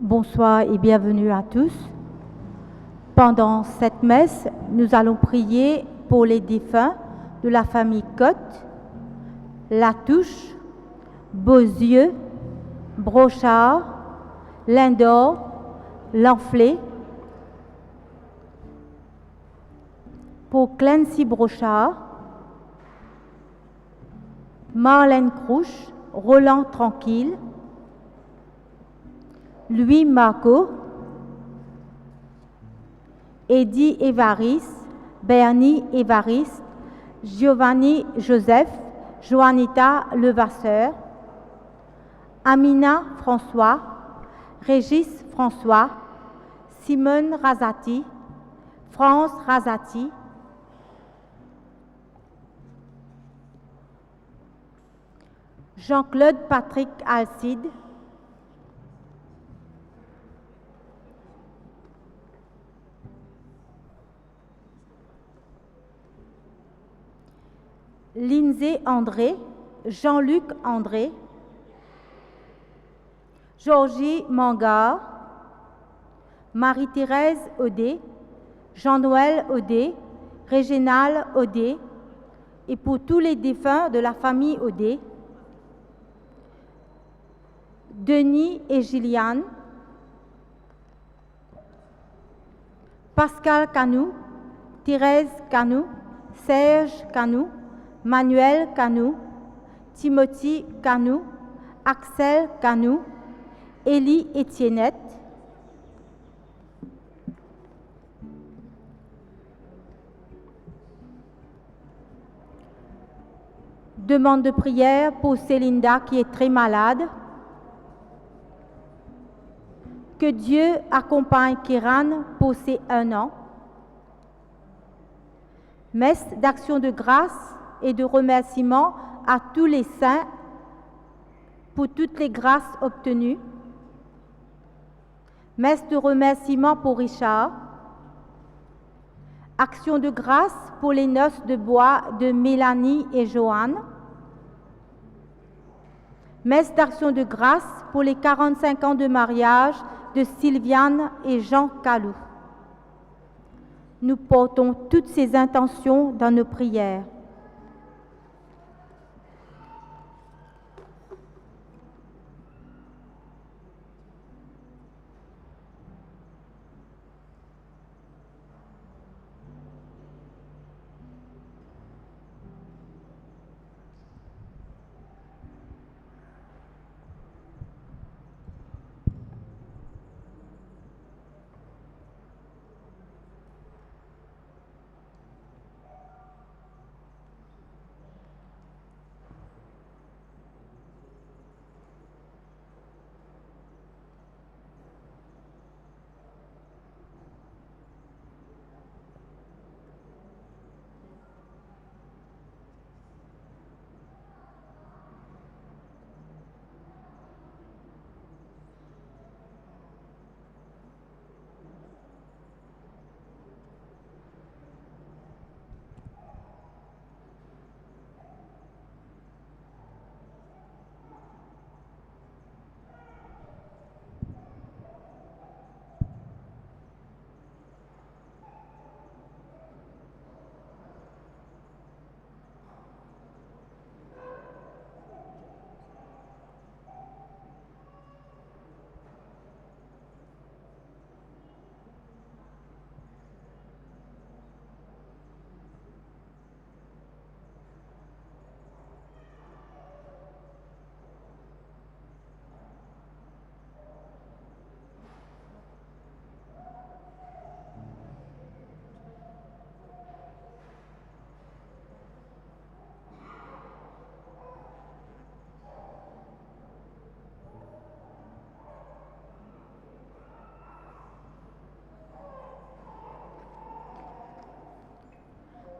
Bonsoir et bienvenue à tous. Pendant cette messe, nous allons prier pour les défunts de la famille Cotte, Latouche, Beauzieux, Brochard, Lindor, Lanflé, pour Clancy Brochard, Marlène Crouche, Roland Tranquille, Louis Marco, Eddie Évariste, Bernie Évariste, Giovanni Joseph, Joanita Levasseur, Amina François, Régis François, Simone Razati, France Razati, Jean-Claude Patrick Alcide, Lindsay André, Jean-Luc André, Georgie Mangard, Marie-Thérèse Audet, Jean-Noël Audet, Réginal Audet, et pour tous les défunts de la famille Audet, Denis et Gilliane, Pascal Canou, Thérèse Canou, Serge Canou, Manuel Canou, Timothy Canou, Axel Canou, Élie Étiennette, demande de prière pour Célinda qui est très malade. Que Dieu accompagne Kiran pour ses 1 an. Messe d'action de grâce et de remerciement à tous les saints pour toutes les grâces obtenues. Messe de remerciement pour Richard. Action de grâce pour les noces de bois de Mélanie et Joanne. Messe d'action de grâce pour les 45 ans de mariage de Sylviane et Jean Calou. Nous portons toutes ces intentions dans nos prières.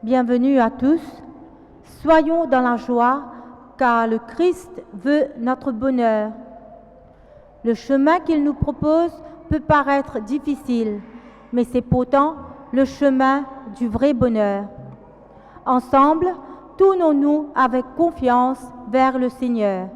Bienvenue à tous. Soyons dans la joie, car le Christ veut notre bonheur. Le chemin qu'il nous propose peut paraître difficile, mais c'est pourtant le chemin du vrai bonheur. Ensemble, tournons-nous avec confiance vers le Seigneur.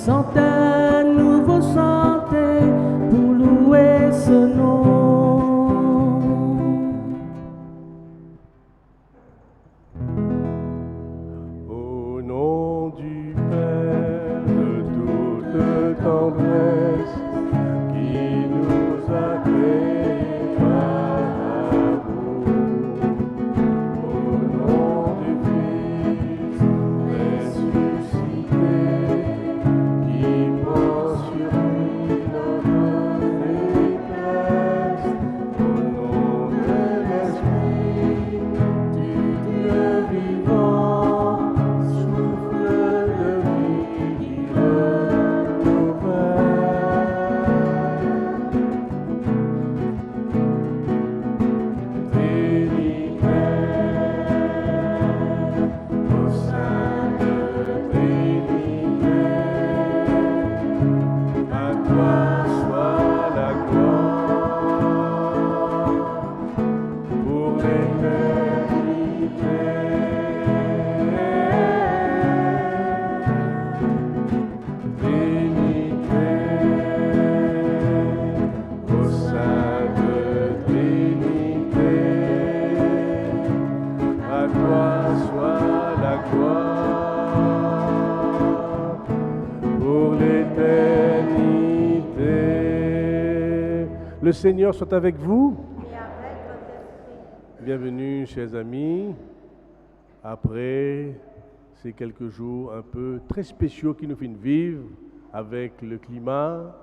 centaines nous vous chanter pour louer ce nom. Au nom du Père de toute tendresse, qui nous a créés par amour, au nom du Fils ressuscité, qui prend sur lui notre détresse, au nom de l'Esprit du Dieu vivant, souffle de vie qui renouvelle. Au sein de Trinité, à toi soit la gloire pour l'éternité. Au sein de Trinité, à toi soit la gloire pour l'éternité. Le Seigneur soit avec vous. Et avec votre esprit. Bienvenue, chers amis. Après ces quelques jours un peu très spéciaux qui nous finissent vivre avec le climat,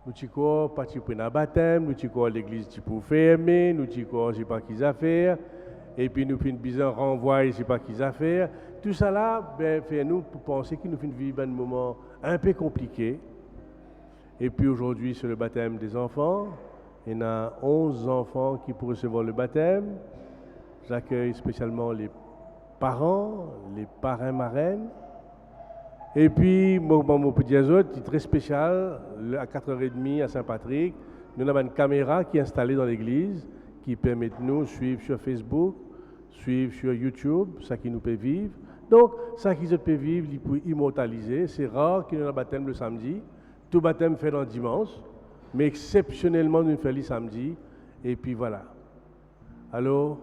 nous avons participé à un baptême, nous avons l'église qui pour fermer, nous avons je ne sais pas qu'ils affaires, et puis nous finissons bizarre renvoi, je ne sais pas qu'ils affaires. Tout ça là, ben, fait nous pour penser que nous finissons vivre un moment un peu compliqué. Et puis aujourd'hui, c'est le baptême des enfants. Il y en a 11 enfants qui pourront recevoir le baptême. J'accueille spécialement les parents, les parrains, marraines. Et puis, mon petit autre, c'est très spécial, à 4h30 à Saint-Patrick, nous avons une caméra qui est installée dans l'église, qui permet de nous suivre sur Facebook, suivre sur YouTube, ça qui nous peut vivre. Donc, ça qui peut vivre, il peut immortaliser. C'est rare qu'il y ait un baptême le samedi. Tout baptême fait le dimanche, mais exceptionnellement, nous faisons le samedi. Et puis voilà. Alors,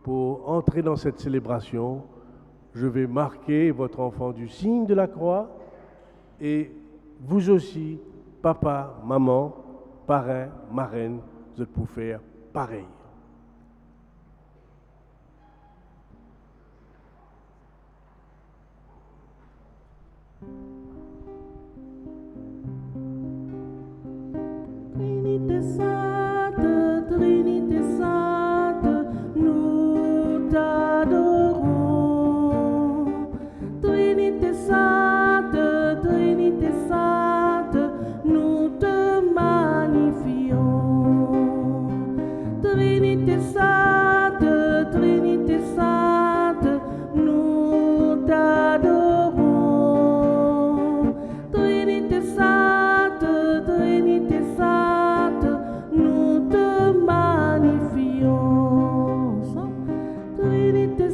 pour entrer dans cette célébration, je vais marquer votre enfant du signe de la croix et vous aussi, papa, maman, parrain, marraine, vous êtes pour faire pareil. Trinité Sainte, nous t'adorons. Trinité Sainte, nous te magnifions. Trinité Sainte, nous t'adorons. Trinité Sainte, nous te magnifions. Trinité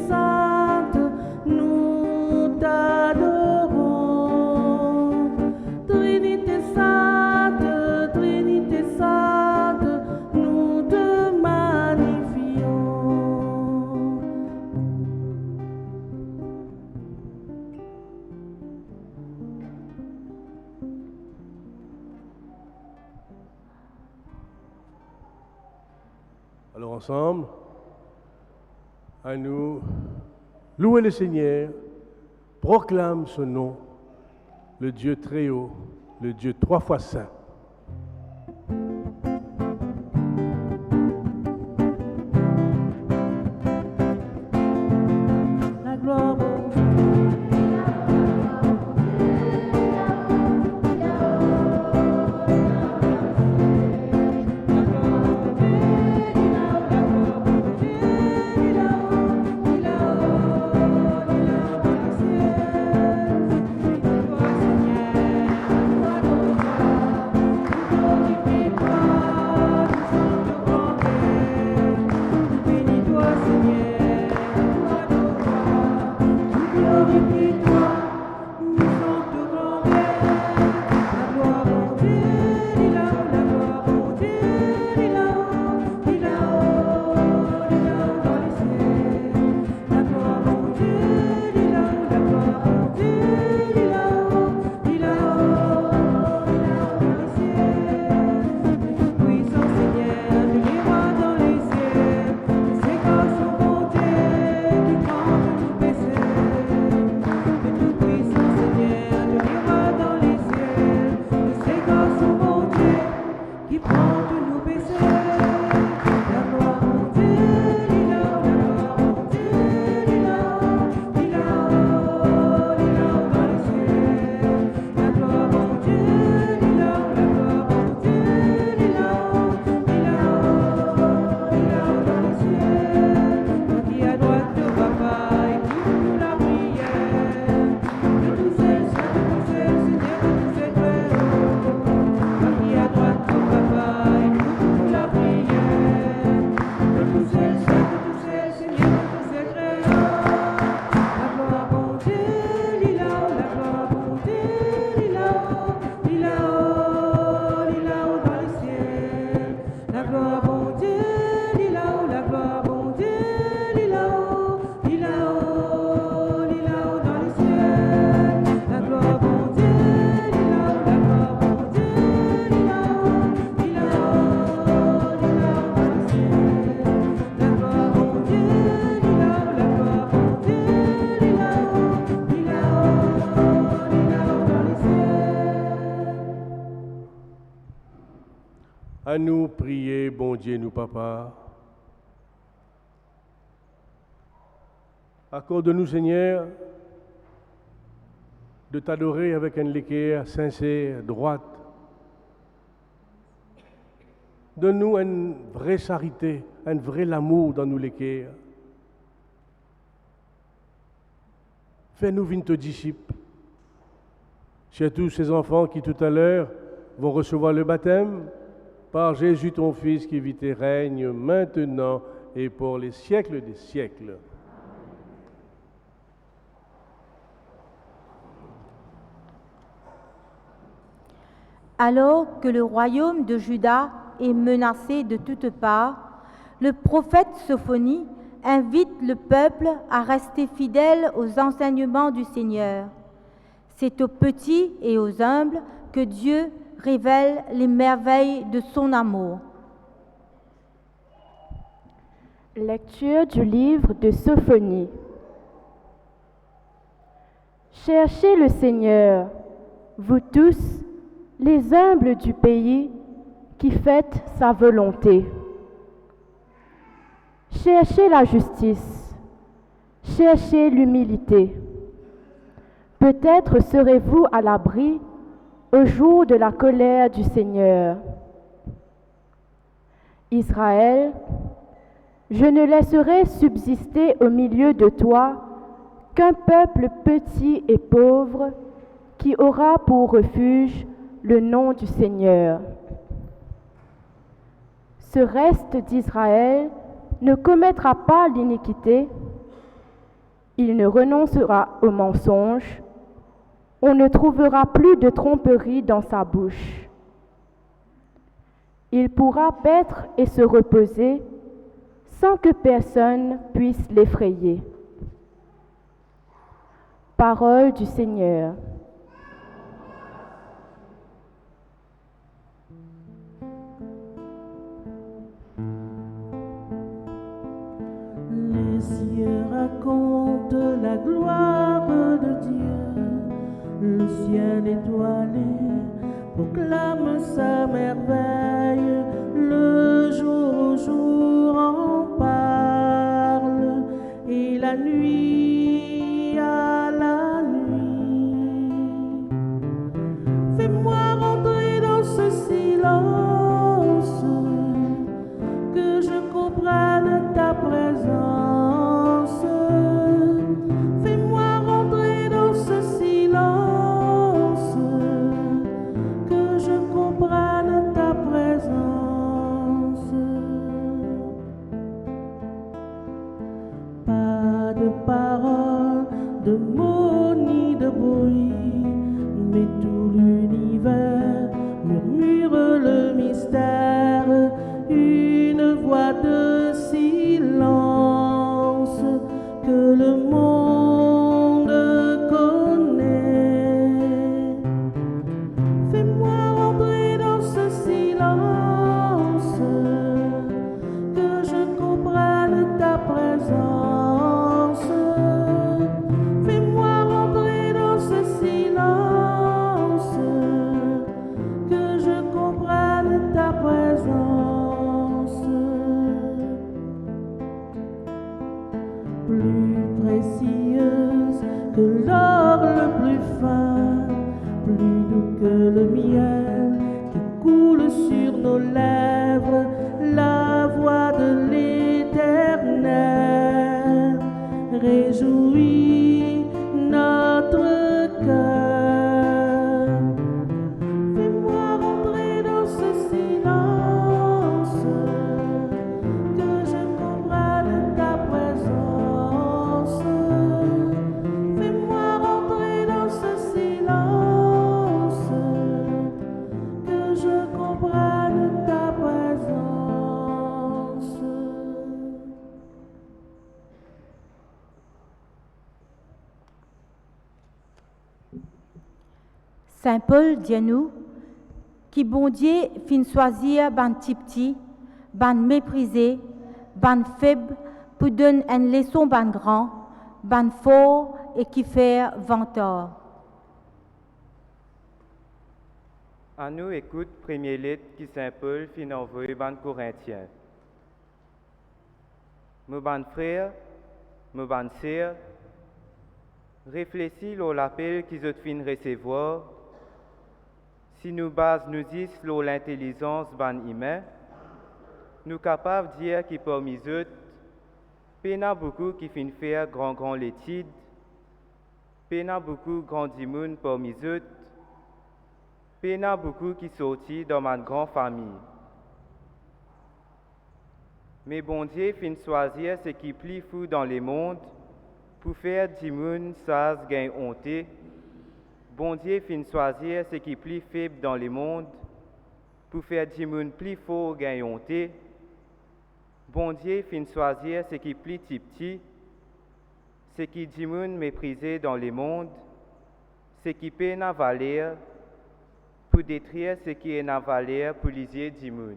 Sainte, nous t'adorons. Trinité Sainte, nous te magnifions. Alors ensemble, à nous louer le Seigneur, proclame son nom, le Dieu très haut, le Dieu 3 fois saint. La gloire au à nous prier, bon Dieu, nous, Papa. Accorde-nous, Seigneur, de t'adorer avec un équerre sincère, droite. Donne-nous une vraie charité, un vrai amour dans nous l'équerre. Fais-nous venir tes disciples. Chez tous ces enfants qui tout à l'heure vont recevoir le baptême, par Jésus ton Fils qui vit et règne maintenant et pour les siècles des siècles. Alors que le royaume de Juda est menacé de toutes parts, le prophète Sophonie invite le peuple à rester fidèle aux enseignements du Seigneur. C'est aux petits et aux humbles que Dieu révèle les merveilles de son amour. Lecture du livre de Sophonie. Cherchez le Seigneur, vous tous, les humbles du pays qui faites sa volonté. Cherchez la justice, cherchez l'humilité. Peut-être serez-vous à l'abri au jour de la colère du Seigneur. Israël, je ne laisserai subsister au milieu de toi qu'un peuple petit et pauvre qui aura pour refuge le nom du Seigneur. Ce reste d'Israël ne commettra pas l'iniquité, il ne renoncera au mensonge, on ne trouvera plus de tromperie dans sa bouche. Il pourra paître et se reposer sans que personne puisse l'effrayer. Parole du Seigneur. Les cieux racontent la gloire de Dieu, le ciel étoilé proclame sa merveille, le jour au jour en parle, et la nuit à la nuit. Fais-moi rentrer dans ce silence, que je comprenne ta présence. Fais-moi rentrer dans ce silence, que je comprenne ta présence. Pas de parole, de mots ni de bruit, mais tout l'univers murmure le mystère, une voix de silence que le monde connaît. Fais-moi rentrer dans ce silence, que je comprenne ta présence. Fais-moi rentrer dans ce silence, que je comprenne ta présence. Plus précieuse que l'or le plus fin, plus doux que le miel qui coule sur nos lèvres, la voix de l'Éternel réjouit notre cœur. Fais-moi rentrer dans ce silence, que je comprenne ta présence. Fais-moi rentrer dans ce silence, que je comprenne ta présence. Saint Paul dit nous, qui bon Dieu fin choisir ban petit, ban méprisé, ban faible, pour donner une leçon ban grand, ban fort et qui fait venteur. À nous écoute premier lettre qui Saint Paul fin envoyé ban Corinthiens. Mes ban frères, mes ban sœurs, réfléchis sur l'appel qu'ils ont fin recevoir. Si nous base nous disent sur l'intelligence ban humain, nous capables de dire que parmi eux, pena beaucoup qui fin faire grand l'étude, pena beaucoup grand dimoun parmi eux, pena beaucoup qui sortit dans ma grande famille. Mais bon Dieu fin choisir ce qui plie fou dans le monde pour faire dimoun saz gain honte. Bon Dieu fin choisir ce qui plie faible dans le monde pour faire dimoun plie fort gain honte. Bon Dieu fin choisir ce qui plie petit, ce qui dimoun méprisé dans le monde, ce qui peine à valer, pour détruire ce qui est à valer pour lisier dimoun.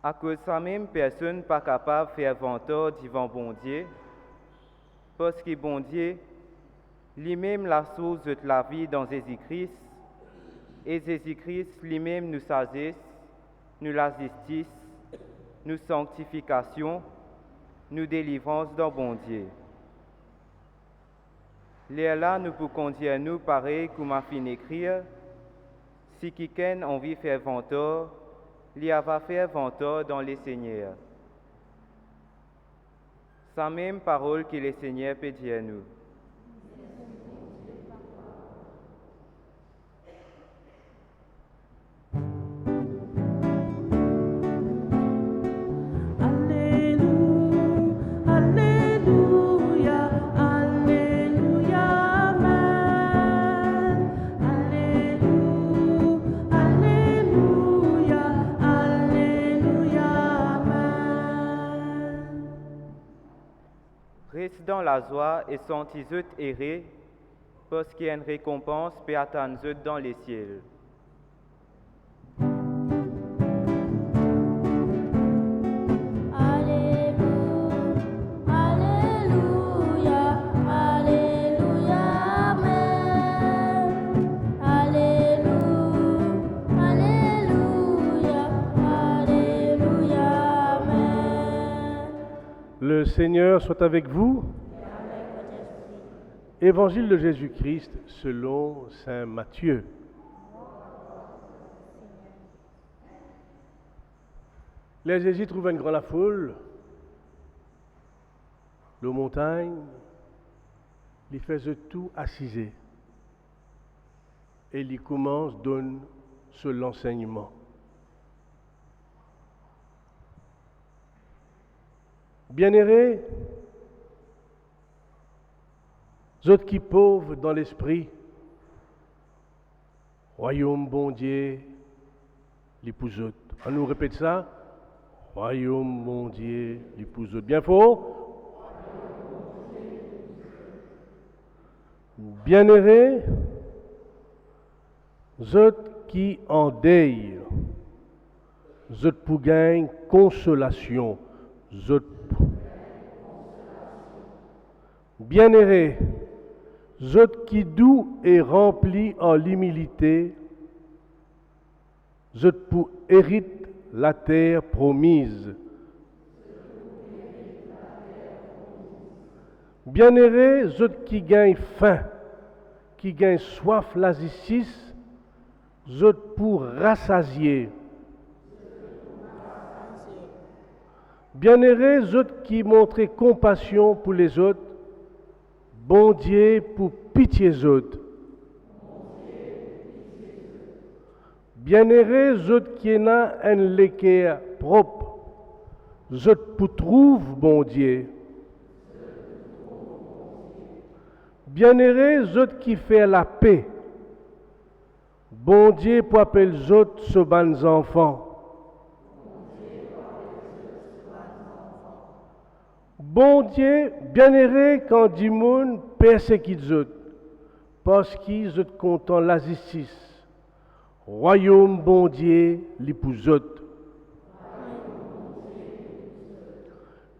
À cause de ça même, personne pas capable de faire venteur devant bon Dieu, parce que bon Dieu, lui-même la source de la vie dans Jésus-Christ, et Jésus-Christ lui-même nous sagesse, nous la justice, nous sanctification, nous délivrance dans bon Dieu. Là, nous pouvons conduire nous pareil comme a fin écrire, si quelqu'un a envie de faire venteur, il va faire venteur dans les Seigneurs. Sa même parole que le Seigneur peut dire nous. Reste dans la joie et sentez-vous errer, parce qu'il y a une récompense peut attendre dans les ciels. Le Seigneur soit avec vous. Évangile de Jésus-Christ selon saint Matthieu. Les Jésus trouvent une grande foule, la montagne, il fait tout assiser. Et il commence donne sur l'enseignement. Bien-aimés, autres qui pauvres dans l'esprit, royaume bon Dieu, l'épouse autres. On nous répète ça, royaume bon Dieu, l'épouse autres. Bien fort. Bien-aimés, autres qui en deuil, autres pour gagner consolation, autres bien-aimés, autres qui doux et remplis en l'humilité, autres pour hériter la terre promise. Bien-aimés, autres qui gagnent faim, qui gagnent soif la justice, autres pour rassasier. Bien-aimés, autres qui montrent compassion pour les autres, bon Dieu pour pitié autres. Bien-aimés, autres qui ont un l'équerre propre, autres pour trouve bon Dieu. Bien-aimés, autres qui fait la paix, bon Dieu pour appeler les autres ce bons enfants. Bon Dieu, bien-aimé quand dit moun persécute les autres, parce qu'ils ont content la justice. Royaume bon Dieu, l'épouse autres.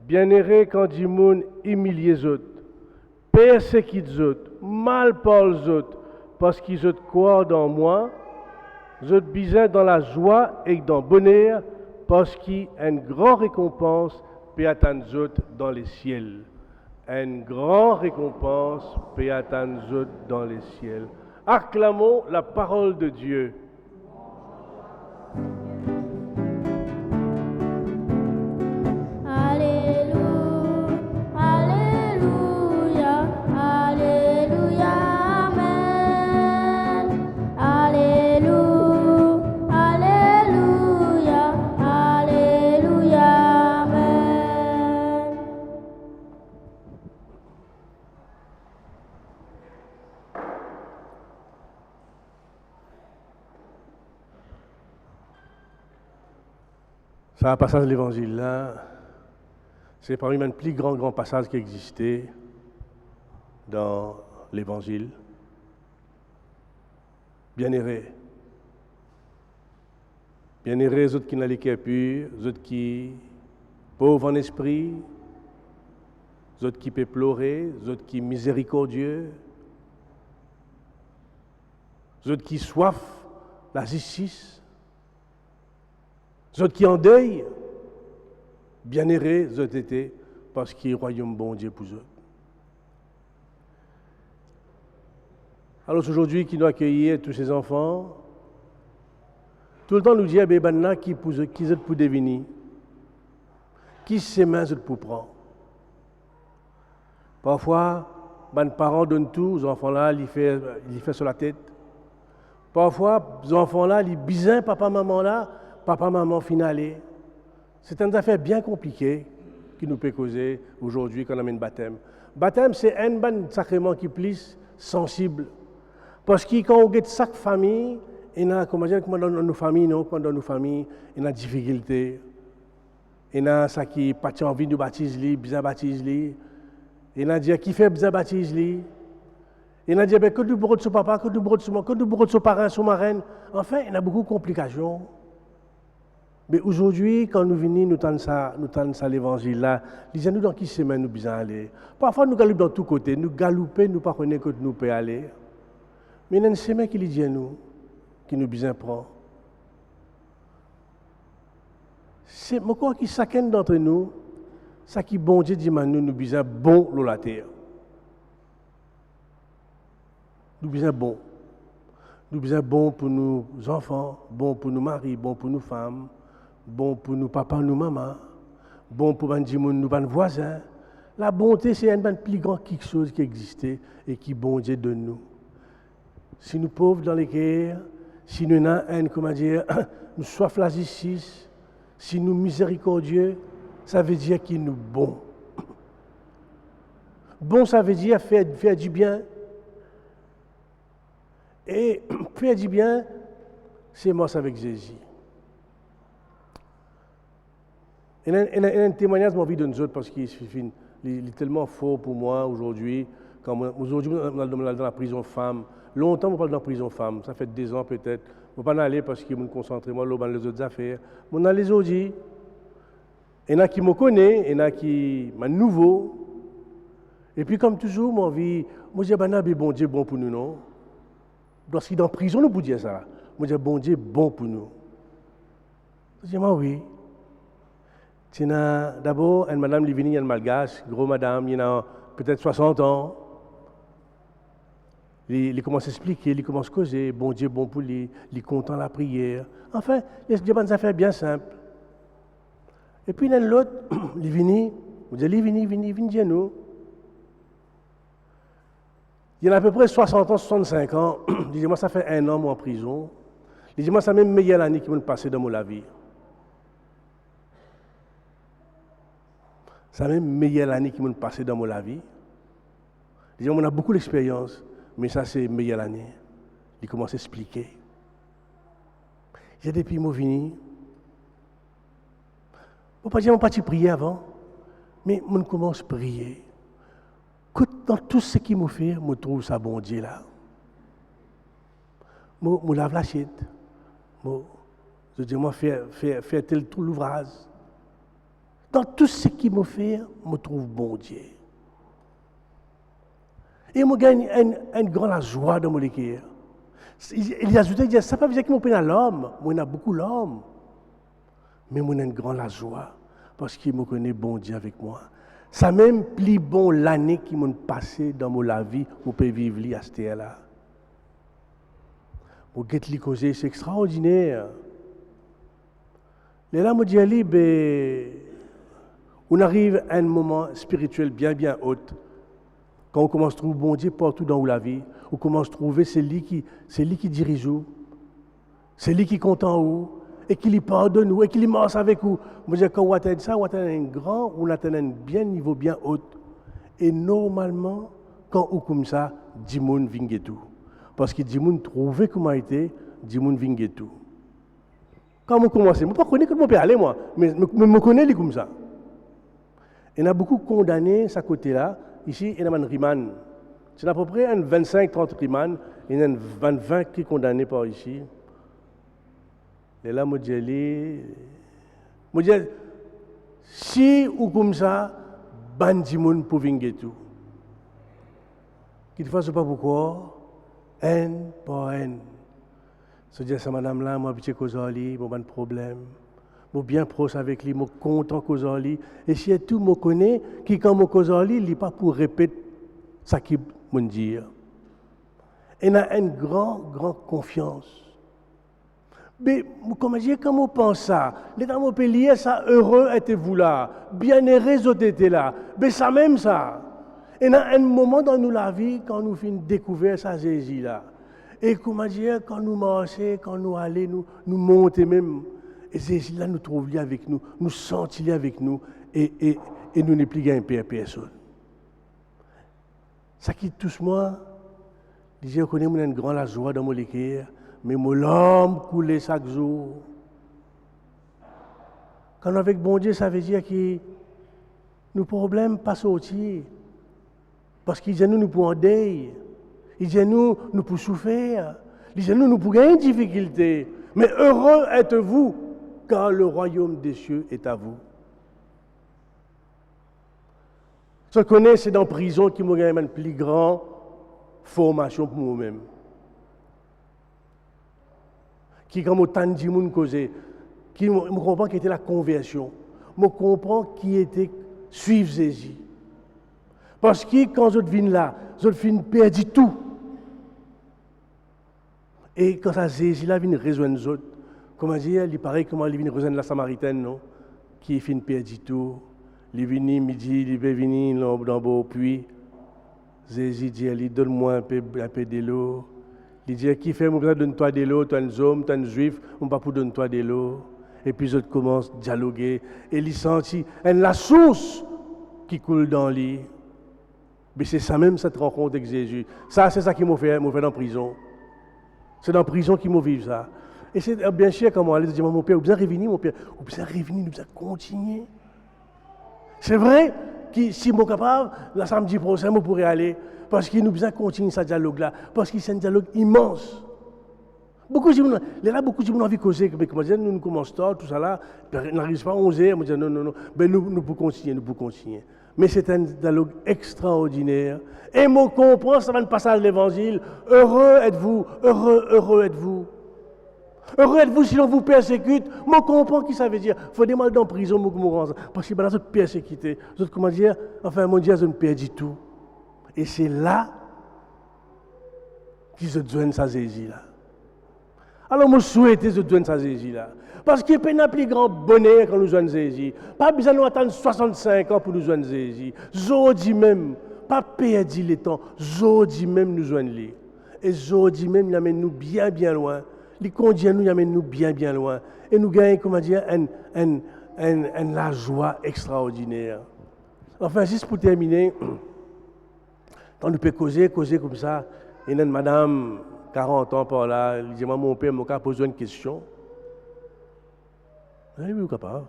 Bien-aimé quand dit moun humilier les autres, persécute les autres, mal parle les autres, parce qu'ils croient dans moi, je besoin dans la joie et dans le bonheur, parce qu'il y a une grande récompense peut attendre dans les ciels. Une grande récompense peut attendre dans les ciels. Acclamons la parole de Dieu. Ça, un passage de l'évangile là, c'est parmi les plus grands passages qui existaient dans l'évangile. Bienheureux. Bienheureux, ceux qui n'ont les cœurs purs, ceux qui pauvres en esprit, ceux qui peuvent pleurer, ceux qui miséricordieux, ceux qui soif la justice. Ceux qui en deuil, bienheureux, ceux étaient, parce qu'il y a un royaume bon Dieu pour eux. Alors aujourd'hui, qui nous accueillir tous ces enfants, tout le temps nous dit, eh bien, qui êtes pour devenir, qui ses mains êtes pour prendre. Parfois, les parents donnent tout, les enfants là, ils font sur la tête. Parfois, les enfants là, ils bisent papa, maman là, papa, maman, finalé. C'est une affaire bien compliquée qui nous peut causer aujourd'hui quand on a un baptême. Baptême, c'est un bon sacrement qui est plus sensible. Parce que quand on regarde chaque famille, il y a, comment dans nos familles, il y a des difficultés. Il y a ça qui n'a pas envie de baptiser, bizarre baptiser. Il y a dit qui fait bizarre baptiser. Il y a dit que du bourreau de son papa, que du bourreau de son maman, que du bourreau de son parrain, son marraine. Enfin, il y a beaucoup de complications. Mais aujourd'hui, quand nous venons, nous tendons ça l'évangile là, disons-nous dans qui semaine nous besoin aller. Parfois, nous galopons dans tous côtés, nous galopons, nous ne connaissons pas que nous pouvons aller. Mais il y a une semaine qui dit à nous, qui nous besoin prendre. C'est moi qui chacun d'entre nous, ça qui bon Dieu dit à nous, nous besoin bon l'eau la terre. Nous besoin bon. Nous besoin bon pour nos enfants, bon pour nos maris, bon pour nos femmes, bon pour nos papas, nos mamans, bon pour nos voisins. La bonté, c'est un plus grand quelque chose qui existait et qui bon Dieu donne nous. Si nous pauvres dans les guerres, si nous avons nous soif la justice, si nous miséricordieux, ça veut dire qu'il nous bon. Bon, ça veut dire faire du bien. Et faire du bien, c'est moi avec Jésus. Il y a un témoignage de ma vie de nous autres parce qu'il est tellement fort pour moi aujourd'hui. Aujourd'hui, on est dans la prison femme. Longtemps, on parle dans la prison femme. Ça fait 2 ans peut-être. Je ne peux pas aller parce que je me concentre moi dans les autres affaires. Mais on a les autres. Il y en a qui me connaissent, il y en a qui sont nouveaux. Et puis, comme toujours, moi, je dis, bon Dieu, bon pour nous, non? Parce qu'il est dans la prison, nous pouvons dire ça. Je dis, bon Dieu, bon pour nous. Je dis, oui. D'abord, une madame qui vient, une malgache, gros madame, il a peut-être 60 ans. Il commence à expliquer, il commence à causer, bon Dieu, bon pour lui, il est content la prière. Enfin, il y a des affaires bien simples. Et puis, il y a l'autre, il vient, il vient dire nous. Il y a à peu près 60 ans, 65 ans. Il dit, moi, ça fait 1 an, moi, en prison. Il dit, moi, ça même meilleure année qui m'a passé dans ma vie. Ça même meilleure année qui m'a passé dans ma vie. Il dit, on a beaucoup d'expérience, mais ça, c'est meilleure année. Il commence à expliquer. Il dit, depuis moi, venu. Je ne pas dire que je n'ai pas prié avant, mais je commence à prier. Dans tout ce qui me fait, je trouve ça bon Dieu là. Je lave l'assiette. Je dis, moi, faire tel tout l'ouvrage. Dans tout ce qui me fait, je trouve bon Dieu. Et je gagne une grande joie dans mon cœur. Il ajoutait, il dit, ça ne veut pas dire que mon père a l'homme, moi, il a beaucoup l'homme. Mais moi, j'ai une grande la joie, parce qu'il me connaît bon Dieu avec moi. Ça même plus bon l'année qui m'a passé dans ma vie, je peux vivre à cette terre-là. Pour get li causer, c'est extraordinaire. Et là, je dis, on arrive à un moment spirituel bien haut. Quand on commence à trouver bon Dieu partout dans la vie, on commence à trouver c'est lui qui dirige où, c'est lui qui compte en où, et qui lui pardonne nous, et qui lui marche avec nous. Je dis, quand on atteint ça, on atteint un grand, on atteint un niveau bien haut. Et normalement, quand on comme ça, 10 personnes viennent tout. Parce que 10 personnes trouvent comment était, 10 personnes viennent tout. Quand on commence, je ne connais pas comment je peux aller, moi, mais je connais comme ça. Il y a beaucoup condamnés à ce côté-là. Ici, il y a un riman. C'est à peu près 25-30 riman. Il y en a 20 qui sont condamnés par ici. Et là, je dis, si ou comme ça, bandi moun pour venir tout. Qu'il ne fasse pas pourquoi, haine par haine. Je dis à cette madame-là, moi, je cause lui, moi, pas de problème. Je suis bien proche avec lui, je suis content cause lui. Et si tout me connaît, qui quand je cause lui, il n'est pas pour répéter ce qu'il me dit. Il a une grande confiance. Mais comment dire, quand on pense ça, les gens peuvent lier ça, heureux êtes-vous là, bienheureux vous étiez là. Mais ça même ça. Il y a un moment dans la vie quand nous finissons découvrir ça Jésus là. Et comment dire, quand nous marchons, quand nous allons, nous montons même. Et Jésus là nous trouve liés avec nous, nous sentons liés avec nous et nous ne plus gagnons personne. Ça qui touche moi, je connais une grande joie dans mon cœur. Mais mon l'homme coule chaque jour. Quand on est avec bon Dieu, ça veut dire que nos problèmes pas sortir. Parce qu'il dit nous pour en deuil. Il dit nous pour souffrir. Il dit nous pour gagner une difficulté. Mais heureux êtes-vous, car le royaume des cieux est à vous. Je connais, c'est dans la prison qui m'a gagné une plus grande formation pour moi-même. Qui, quand je t'en dis, qui me comprend qui était la conversion, me comprend qui était suivre Jésus. Parce que quand je viens là, je viens perdre tout. Et quand ça Jésus là vient rejoindre les autres, comment dire, il paraît comment il vient rejoindre la Samaritaine, non? Qui vient perdre tout. Il vient midi, il vient venir dans le puits. Jésus dit, donne-moi un peu de l'eau. Il dit, qui fait, moi, donne-toi de l'eau, toi, un homme, toi, un juif, on ne pas pour donner-toi de l'eau. Et puis, je commence à dialoguer. Et il sentit la source qui coule dans lui. Mais c'est ça même, cette rencontre avec Jésus. Ça, c'est ça qui m'a fait dans la prison. C'est dans la prison qu'il m'a vécu ça. Et c'est bien sûr, comme on allait dire, mon père, vous bien revenir, mon père, vous bien revenir, nous bien continuer. C'est vrai que si je suis capable, la samedi prochain, je pourrais aller. Parce qu'il nous besoin continuer ce dialogue-là. Parce que c'est un dialogue immense. Beaucoup de gens ont envie de causer. Mais comment dire, nous commençons tard, tout ça là. On n'arrive pas à 11 heures. On dit non. Ben, nous pouvons continuer. Mais c'est un dialogue extraordinaire. Et on comprend, ça va nous passer à l'évangile. Heureux êtes-vous, heureux êtes-vous. Heureux êtes-vous si l'on vous persécute. On comprend ce que ça veut dire. Il faut des mal dans la prison, parce que vous êtes persécutés. Vous êtes, comment dire, enfin, mon Dieu, je ne perds tout. Et c'est là qu'ils se donnent sa Jésus là. Alors, moi, je souhaite que je donne sa Jésus là. Parce qu'il n'y a pas plus grand bonheur quand nous jouons Jésus. Pas besoin de nous attendre 65 ans pour nous jouer Jésus. Aujourd'hui même, pas perdre le temps. Aujourd'hui même, nous jouons lui. Et aujourd'hui même, il amène nous bien loin. Il conduit nous, il amène nous bien loin. Et nous gagnons, comment dire, la joie extraordinaire. Enfin, juste pour terminer. Quand nous pouvons causer comme ça, il y a une madame, 40 ans par là, elle dit, mon père m'a posé une question. Oui, vous capable.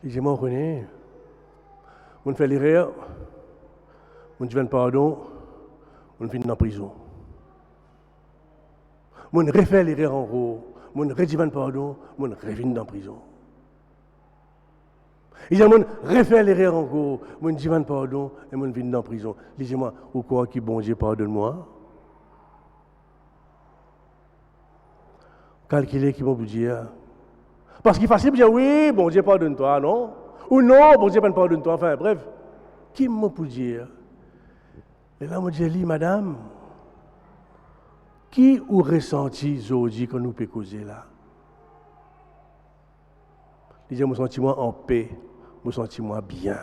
Il dit, moi, René, on fait l'erreur, on demande pardon, on finit en prison. On refait l'erreur en haut, on redemande pardon, on revient en prison. Il dit, mon refaire l'erreur encore, mon demande pardon, et mon vient dans la prison. Dis-moi, ou quoi qui bon Dieu pardonne-moi? Calculer qui bon dire. Parce qu'il est facile de dire, oui, bon Dieu pardonne-toi, non? Ou non, bon Dieu pardonne-toi, enfin bref. Qui m'a pour dire? Et là, moi, je dis, madame, qui ou ressenti aujourd'hui quand nous peut causer là? Il dit, je me sens moi en paix, je me sens moi bien.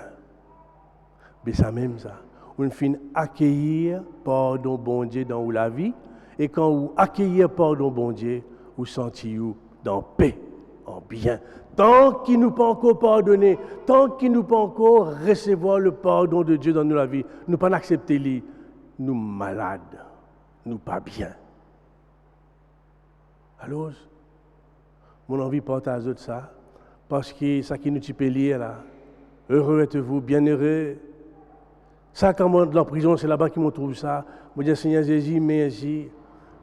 Mais ça même ça. On finit accueillir pardon bon Dieu dans la vie, et quand vous accueillez pardon bon Dieu, vous sentez-vous dans paix, en bien. Tant qu'il nous pas encore pardonner, tant qu'il nous pas encore recevoir le pardon de Dieu dans notre vie, nous pas accepter lui, nous malades, nous pas bien. Alors, mon envie partage de ça, parce que ça qui nous type lire là, heureux êtes-vous, bienheureux. Ça, quand on est en prison, c'est là-bas qu'ils m'ont trouvé ça. Je dis, Seigneur Jésus, merci.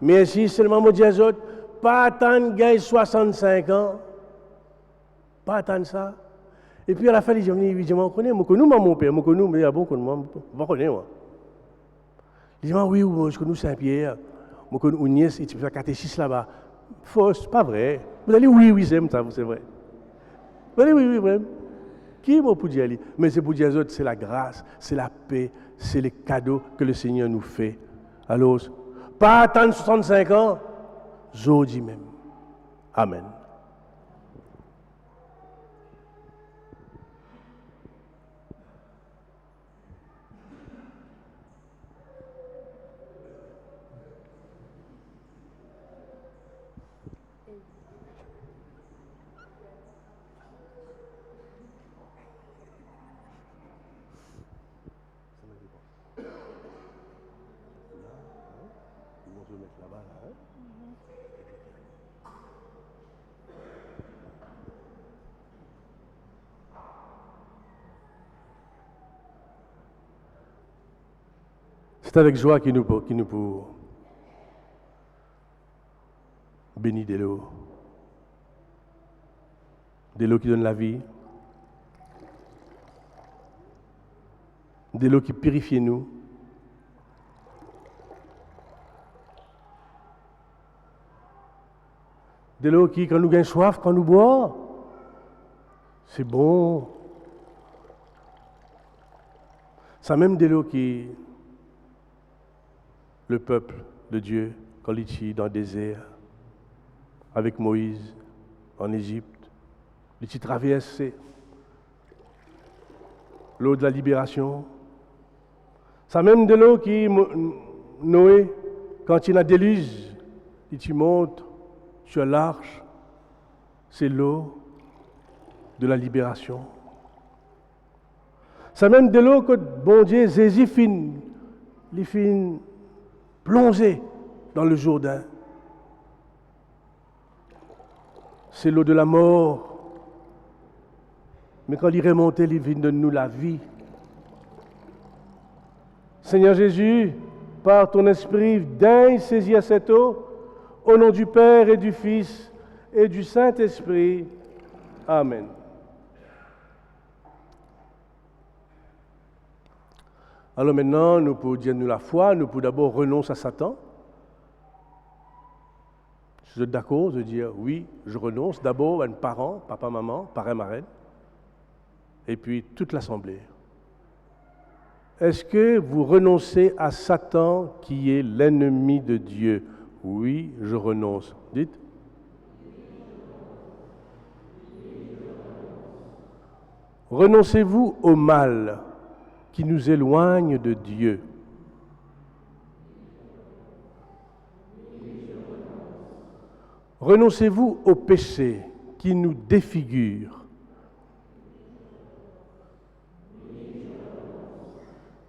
Merci seulement, je dis aux autres, pas attendre gars 65 ans. Pas attendre ça. Et puis à la fin, ils disent, je connais, mon père, je connais, mais bon, je connais, moi. Ils disent, oui, je connais Saint-Pierre, je connais Ouniès, et tu fais catéchisme là-bas. Faux, c'est pas vrai. Vous allez, oui, j'aime ça, c'est vrai. Vous allez, oui, vrai. Qui m'a pour dire? Mais c'est pour dire aux autres, c'est la grâce, c'est la paix, c'est les cadeaux que le Seigneur nous fait. Alors, pas attendre 65 ans, aujourd'hui même. Amen. C'est avec joie qu'il nous peut bénir de l'eau. De l'eau qui donne la vie. De l'eau qui purifie nous. De l'eau qui, quand nous gagnons soif, quand nous boivons, c'est bon. Ça même de l'eau qui, le peuple de Dieu, quand il est dans le désert, avec Moïse, en Égypte, il traverse l'eau de la libération. Ça même de l'eau qui, Noé, quand il a déluge, il monte sur l'arche, c'est l'eau de la libération. Ça même de l'eau que bon Dieu, Jésus fin plongé dans le Jourdain. C'est l'eau de la mort. Mais quand il est remonté, il vient de nous la vie. Seigneur Jésus, par ton esprit, daigne saisir cette eau, au nom du Père et du Fils et du Saint-Esprit. Amen. Alors maintenant, nous pouvons dire nous la foi, nous pouvons d'abord renoncer à Satan. Je suis d'accord de dire oui, je renonce d'abord à un parent, papa, maman, parrain, marraine, et puis toute l'assemblée. Est-ce que vous renoncez à Satan qui est l'ennemi de Dieu? Oui, je renonce. Dites. Renoncez-vous au mal qui nous éloigne de Dieu? Renoncez-vous au péché qui nous défigure?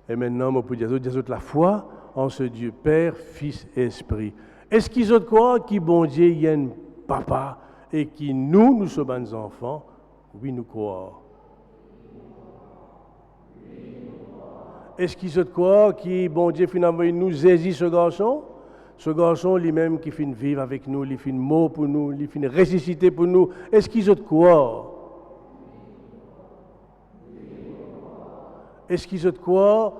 Et maintenant, moi, pour dire la foi en ce Dieu, Père, Fils et Esprit. Est-ce qu'ils ont quoi qui, bon Dieu, y a un papa et qui nous sommes des enfants? Oui, nous croyons. Est-ce qu'ils ont quoi qui, bon Dieu, finalement, nous saisit ce garçon? Ce garçon, lui-même, qui finit vivre avec nous, il finit mort pour nous, il finit ressusciter pour nous. Est-ce qu'ils ont quoi? Est-ce qu'ils ont de quoi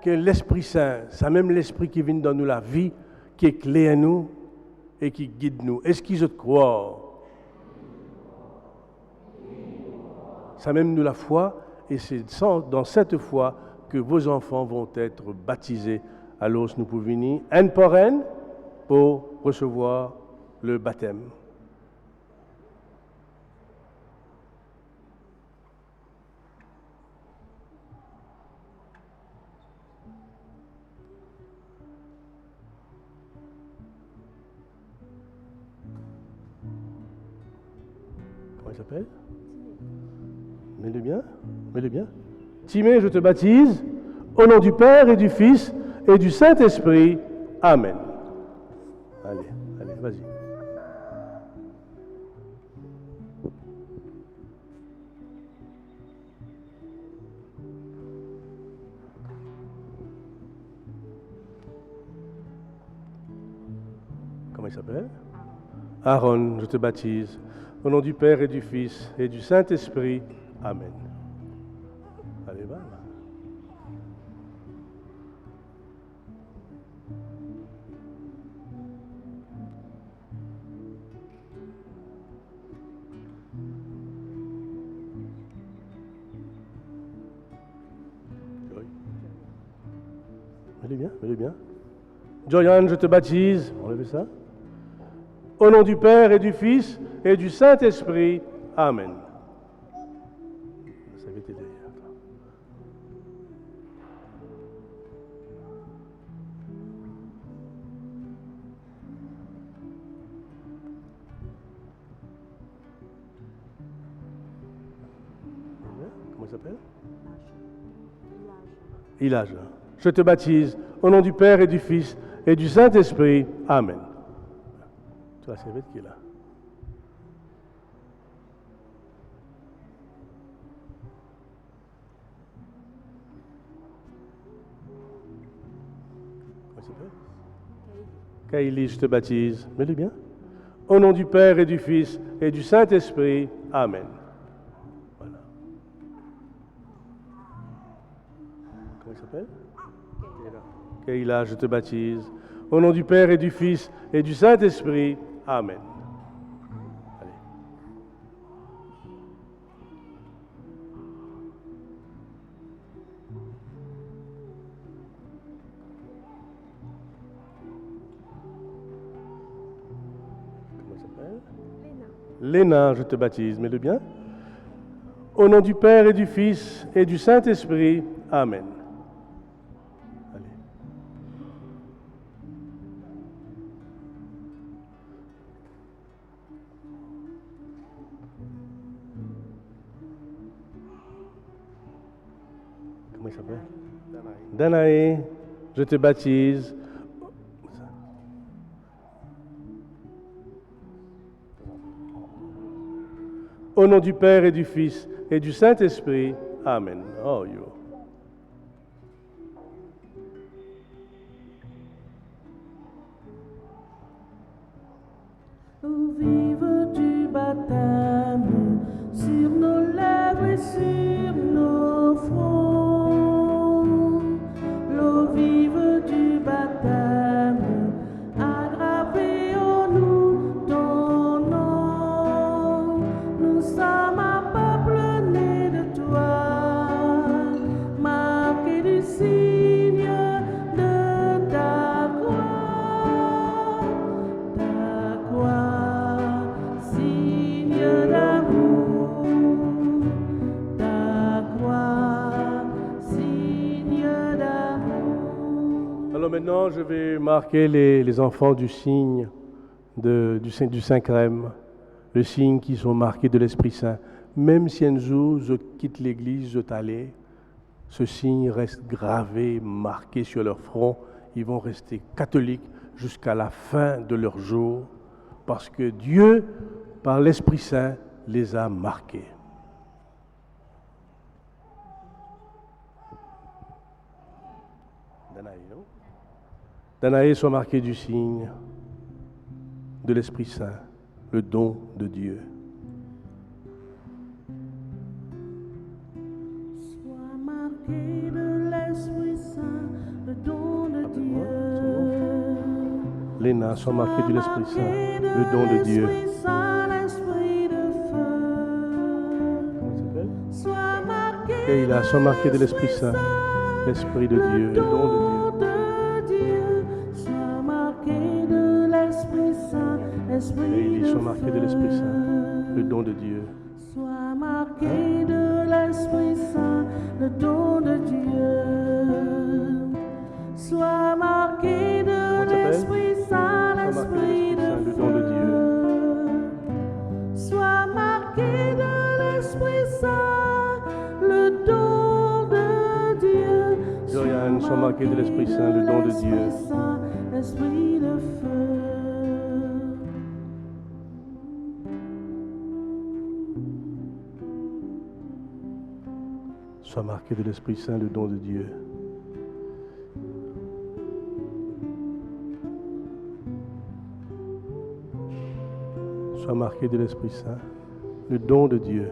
que l'Esprit Saint, c'est même l'Esprit qui vient dans nous la vie, qui est clé à nous et qui guide nous. Est-ce qu'ils ont de quoi? Ça même nous la foi, et c'est dans cette foi que vos enfants vont être baptisés. Alors nous pouvons venir un par un pour recevoir le baptême. Comment il s'appelle? Mets-le bien, mets-le bien. Timée, je te baptise, au nom du Père et du Fils et du Saint-Esprit. Amen. Allez, allez, vas-y. Comment il s'appelle? Aaron, je te baptise, au nom du Père et du Fils et du Saint-Esprit. Amen. Allez, va. Joy. Mets-le bien, mets-le bien. Joyan, je te baptise. Enlevez ça. Au nom du Père et du Fils et du Saint-Esprit. Amen. Ça va être derrière. Comment il s'appelle? Ilage. Je te baptise au nom du Père et du Fils et du Saint-Esprit. Amen. Tu vois, c'est qui est là. Comment il s'appelle? Kaili, je te baptise. Mets-le bien. Au nom du Père et du Fils et du Saint-Esprit. Amen. Voilà. Comment il s'appelle? Kaila, je te baptise. Au nom du Père et du Fils et du Saint-Esprit. Amen. Allez. Comment ça s'appelle? Léna, je te baptise. Mets-le bien. Au nom du Père et du Fils et du Saint-Esprit. Amen. Allez. Comment il s'appelle? Danae, je te baptise. Au nom du Père et du Fils et du Saint-Esprit. Amen. Oh, yo. L'eau vive du baptême sur nos lèvres et sur nos fronts. L'eau vive du baptême a gravé en nous ton nom. Nous sommes un peuple né de toi, marqué du signe de ta croix, signe d'amour, ta croix, signe d'amour. Alors maintenant, je vais marquer les enfants du signe du Saint-Crème, le signe qui sont marqués de l'Esprit Saint. Même si un jour je quitte l'église, je t'allais, ce signe reste gravé, marqué sur leur front. Ils vont rester catholiques jusqu'à la fin de leur jour, parce que Dieu, par l'Esprit Saint, les a marqués. Danae, non? Danae soit marqué du signe de l'Esprit Saint, le don de Dieu. Sois marqué de Léna, sois marquée de l'Esprit Saint, le don de Dieu. Keila, sois marquée de l'Esprit Saint, l'Esprit de Dieu, le don de Dieu. Sois marqué de l'Esprit Saint, Keili, sois marquée de l'Esprit Saint, le don de Dieu. Sois marqué de l'Esprit Saint, le don de Dieu. Sois marqué de l'Esprit Saint, l'Esprit de le don de Dieu. Sois marqué de l'Esprit Saint, le don de Dieu. Dorian, sois marquée de l'Esprit Saint, le don de Dieu. L'Esprit de feu. Sois marquée de l'Esprit Saint, le don de Dieu. Sois marquée de l'Esprit Saint, le don de Dieu.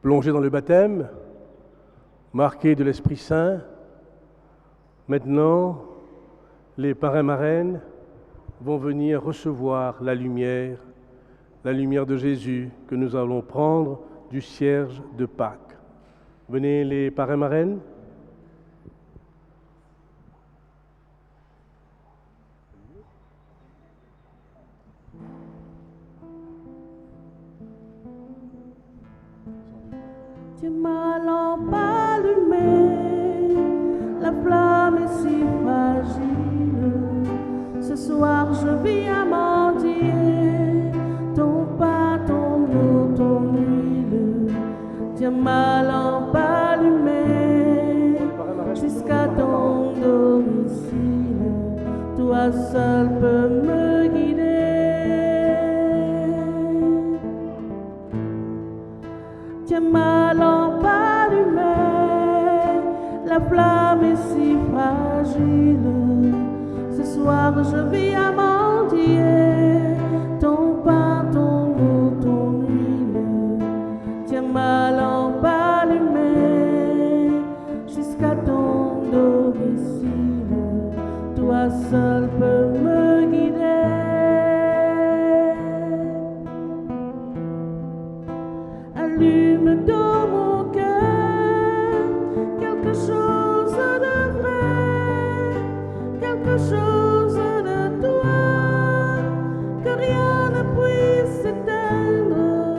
Plongé dans le baptême, marqué de l'Esprit Saint, maintenant, les parrains marraines vont venir recevoir la lumière de Jésus que nous allons prendre du cierge de Pâques. Venez les parrains marraines. Tu m'as lampe allumée, la flamme est si fragile. Ce soir je viens mendier ton pain, ton eau, ton huile. Tiens ma lampe allumée jusqu'à ton domicile. Toi seul peux me guider. Tiens ma lampe allumée, la flamme est si fragile. Ce soir je viens mendier ton pain, ton eau, ton huile. Tiens ma lampe allumée jusqu'à ton domicile. Toi seul peux me guider. Allume dans mon cœur quelque chose de vrai, quelque chose de toi, que rien ne puisse éteindre,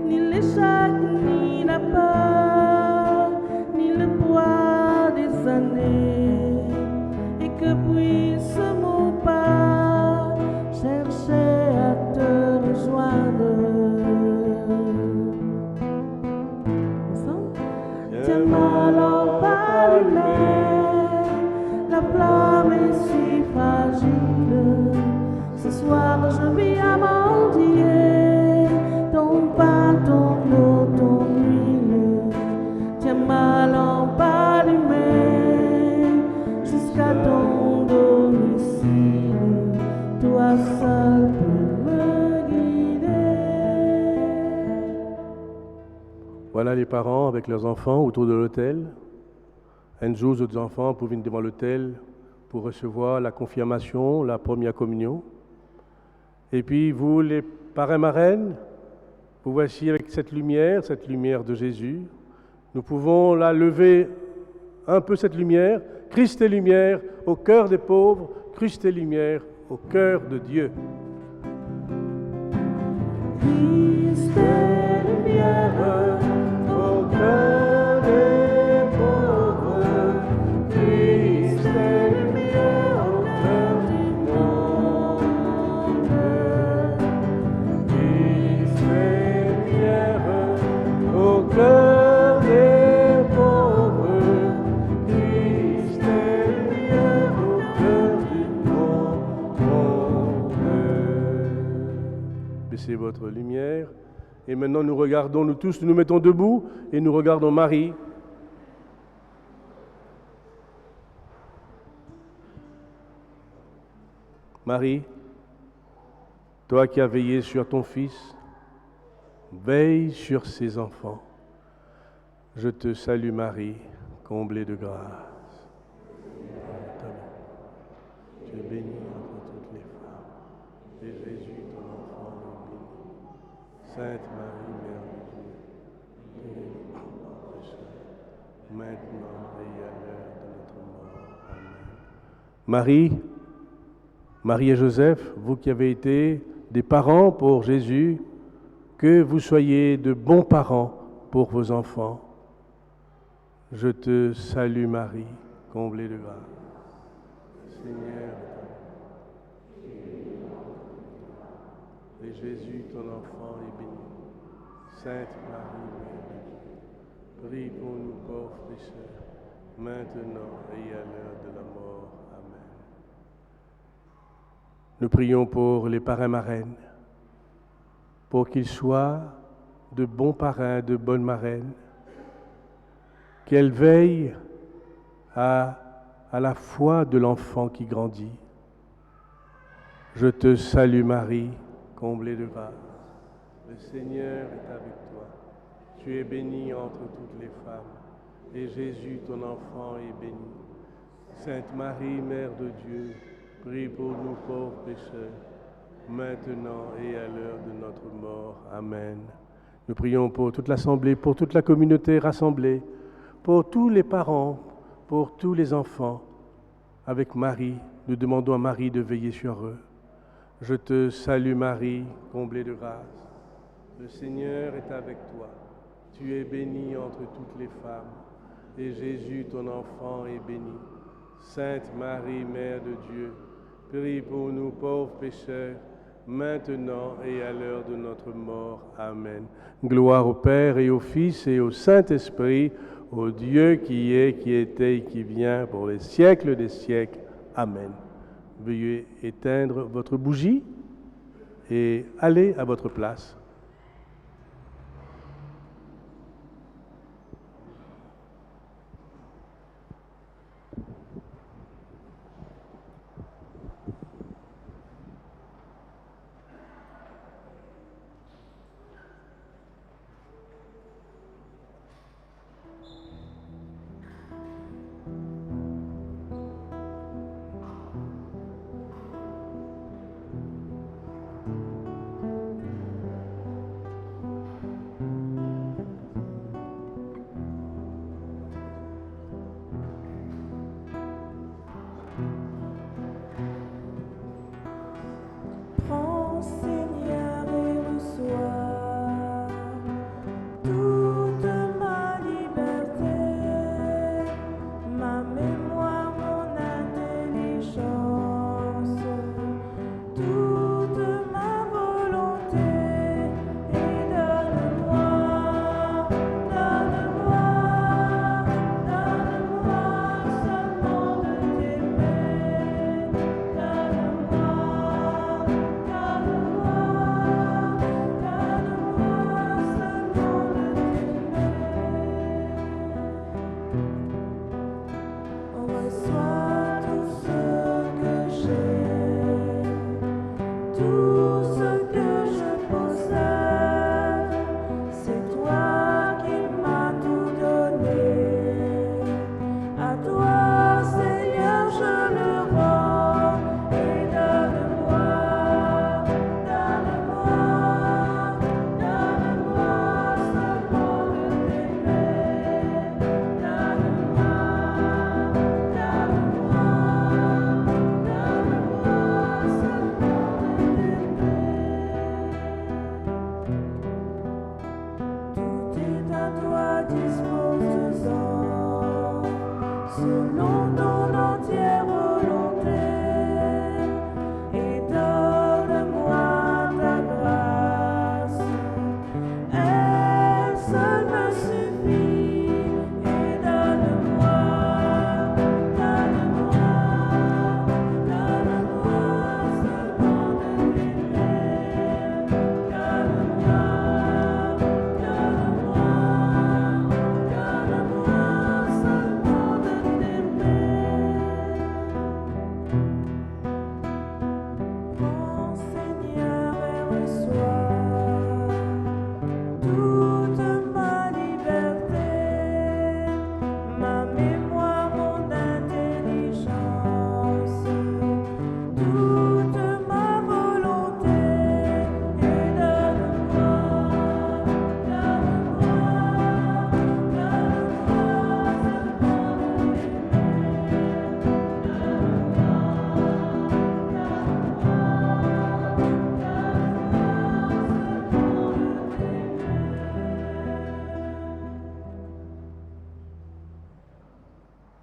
ni l'échec, ni la peur, ni le poids des années, et que puisse mon pas chercher à te rejoindre. Tiens ma lampe allumée, la flamme est si fragile. Ce soir je viens mendier ton pain, ton eau, ton huile. Tiens ma lampe allumée jusqu'à ton domicile. Toi seul peux me guider. Voilà les parents avec leurs enfants autour de l'autel. Un jour, les autres enfants pour venir devant l'autel pour recevoir la confirmation, la première communion. Et puis vous, les parrains marraines, vous voici avec cette lumière de Jésus. Nous pouvons la lever un peu cette lumière. Christ est lumière au cœur des pauvres, Christ est lumière au cœur de Dieu. Christ est lumière au cœur des pauvres. Christ est lumière au cœur du monde. Christ est lumière au cœur des pauvres. Christ est baissez votre lumière. Et maintenant, nous regardons, nous tous, nous nous mettons debout et nous regardons Marie. Marie, toi qui as veillé sur ton Fils, veille sur ses enfants. Je te salue Marie, comblée de grâce. Tu es bénie entre toutes les femmes, et Jésus, ton enfant, est béni. Sainte Marie, Mère de Dieu, priez pour nous pécheurs, maintenant et à l'heure de notre mort. Amen. Marie, Marie et Joseph, vous qui avez été des parents pour Jésus, que vous soyez de bons parents pour vos enfants. Je te salue Marie, comblée de grâce. Seigneur, et Jésus, ton enfant, est béni. Sainte Marie, Mère de Dieu, prie pour nous pauvres pécheurs, maintenant et à l'heure de la mort. Amen. Nous prions pour les parrains-marraines, pour qu'ils soient de bons parrains, de bonnes marraines, qu'elles veillent à la foi de l'enfant qui grandit. Je te salue Marie, comblée de grâce. Le Seigneur est avec toi. Tu es bénie entre toutes les femmes, et Jésus, ton enfant, est béni. Sainte Marie, Mère de Dieu, prie pour nous pauvres pécheurs, maintenant et à l'heure de notre mort. Amen. Nous prions pour toute l'Assemblée, pour toute la communauté rassemblée, pour tous les parents, pour tous les enfants. Avec Marie, nous demandons à Marie de veiller sur eux. Je te salue Marie, comblée de grâce. Le Seigneur est avec toi. Tu es bénie entre toutes les femmes, et Jésus, ton enfant, est béni. Sainte Marie, Mère de Dieu, prie pour nous pauvres pécheurs, maintenant et à l'heure de notre mort. Amen. Gloire au Père et au Fils et au Saint-Esprit, au Dieu qui est, qui était et qui vient pour les siècles des siècles. Amen. Veuillez éteindre votre bougie et allez à votre place.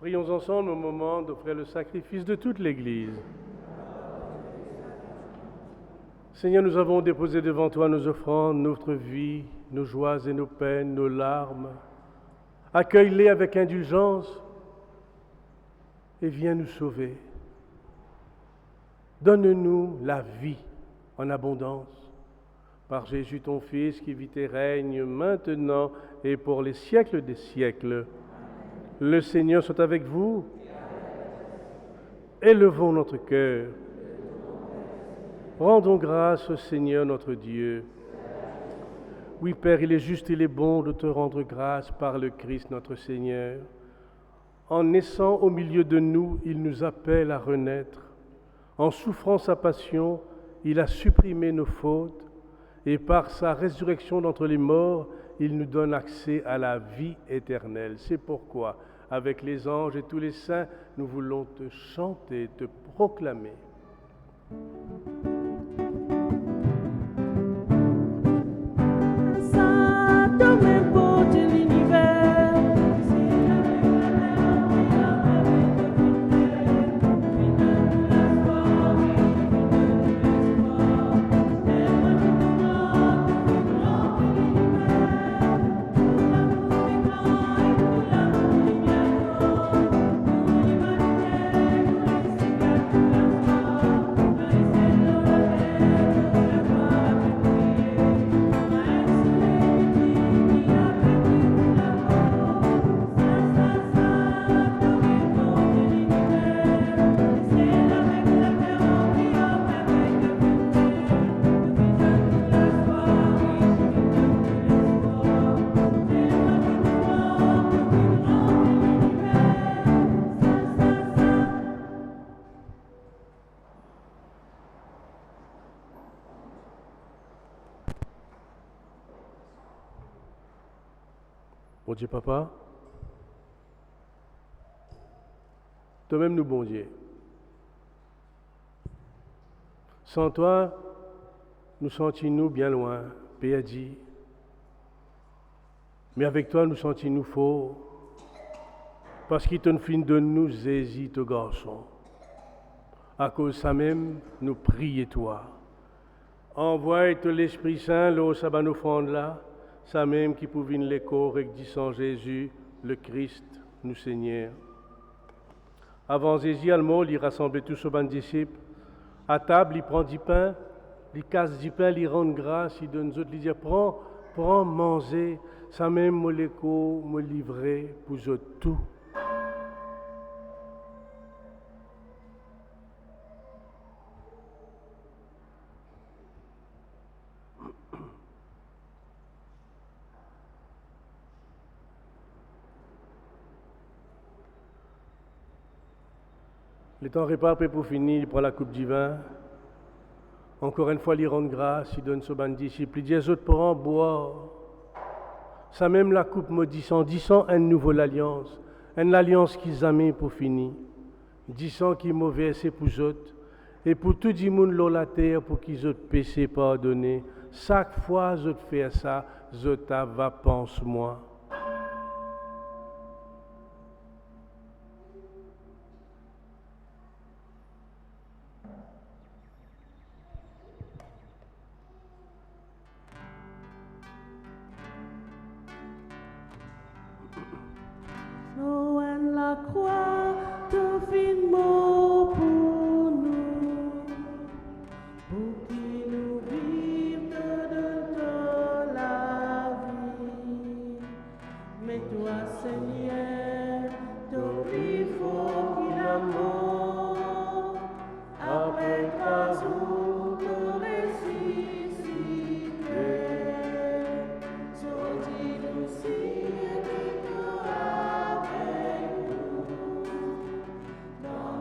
Prions ensemble au moment d'offrir le sacrifice de toute l'Église. Seigneur, nous avons déposé devant toi nos offrandes, notre vie, nos joies et nos peines, nos larmes. Accueille-les avec indulgence et viens nous sauver. Donne-nous la vie en abondance. Par Jésus ton Fils qui vit et règne maintenant et pour les siècles des siècles. Le Seigneur soit avec vous. Élevons notre cœur. Rendons grâce au Seigneur notre Dieu. Oui, Père, il est juste et il est bon de te rendre grâce par le Christ notre Seigneur. En naissant au milieu de nous, il nous appelle à renaître. En souffrant sa passion, il a supprimé nos fautes et par sa résurrection d'entre les morts, il nous donne accès à la vie éternelle. C'est pourquoi, avec les anges et tous les saints, nous voulons te chanter, te proclamer. Bon Dieu, Papa, toi-même nous, bon Dieu. Sans toi, nous sentons-nous bien loin, Père dit. Mais avec toi, nous sentons-nous faux, parce qu'il te fin de nous hésite, garçon. À cause de ça même, nous prions toi. Envoie l'Esprit Saint, l'eau sabbat nous offrande là, ça même qui pouvait l'écho disant Jésus, le Christ, nous Seigneur. Avant Jésus, il rassemblait tous ses disciples. À table, il prend du pain, il casse du pain, il rend grâce, il donne aux autres, il dit prends, manger, ça même me l'écho, me livrer pour eux tout. Le temps réparé pour finir, il prend la coupe du vin. Encore une fois, il rend grâce, il donne son disciple. Il dit aux autres, prends, boire. Ça même la coupe maudissant, disant une nouvelle alliance. Une alliance qu'ils ont pour finir. Disant qui est mauvais, c'est pour eux autres. Et pour tout le monde sur la terre, pour qu'ils autres péchés pardonnés. Chaque fois que je fais ça, je va pense-moi. Noël la croix te fit mot pour nous, pour qu'il nous vive de la vie. Mais toi, Seigneur, ton plus fort qu'il a mort, après 3 jours te ressuscité, sortis-nous si avec nous, dans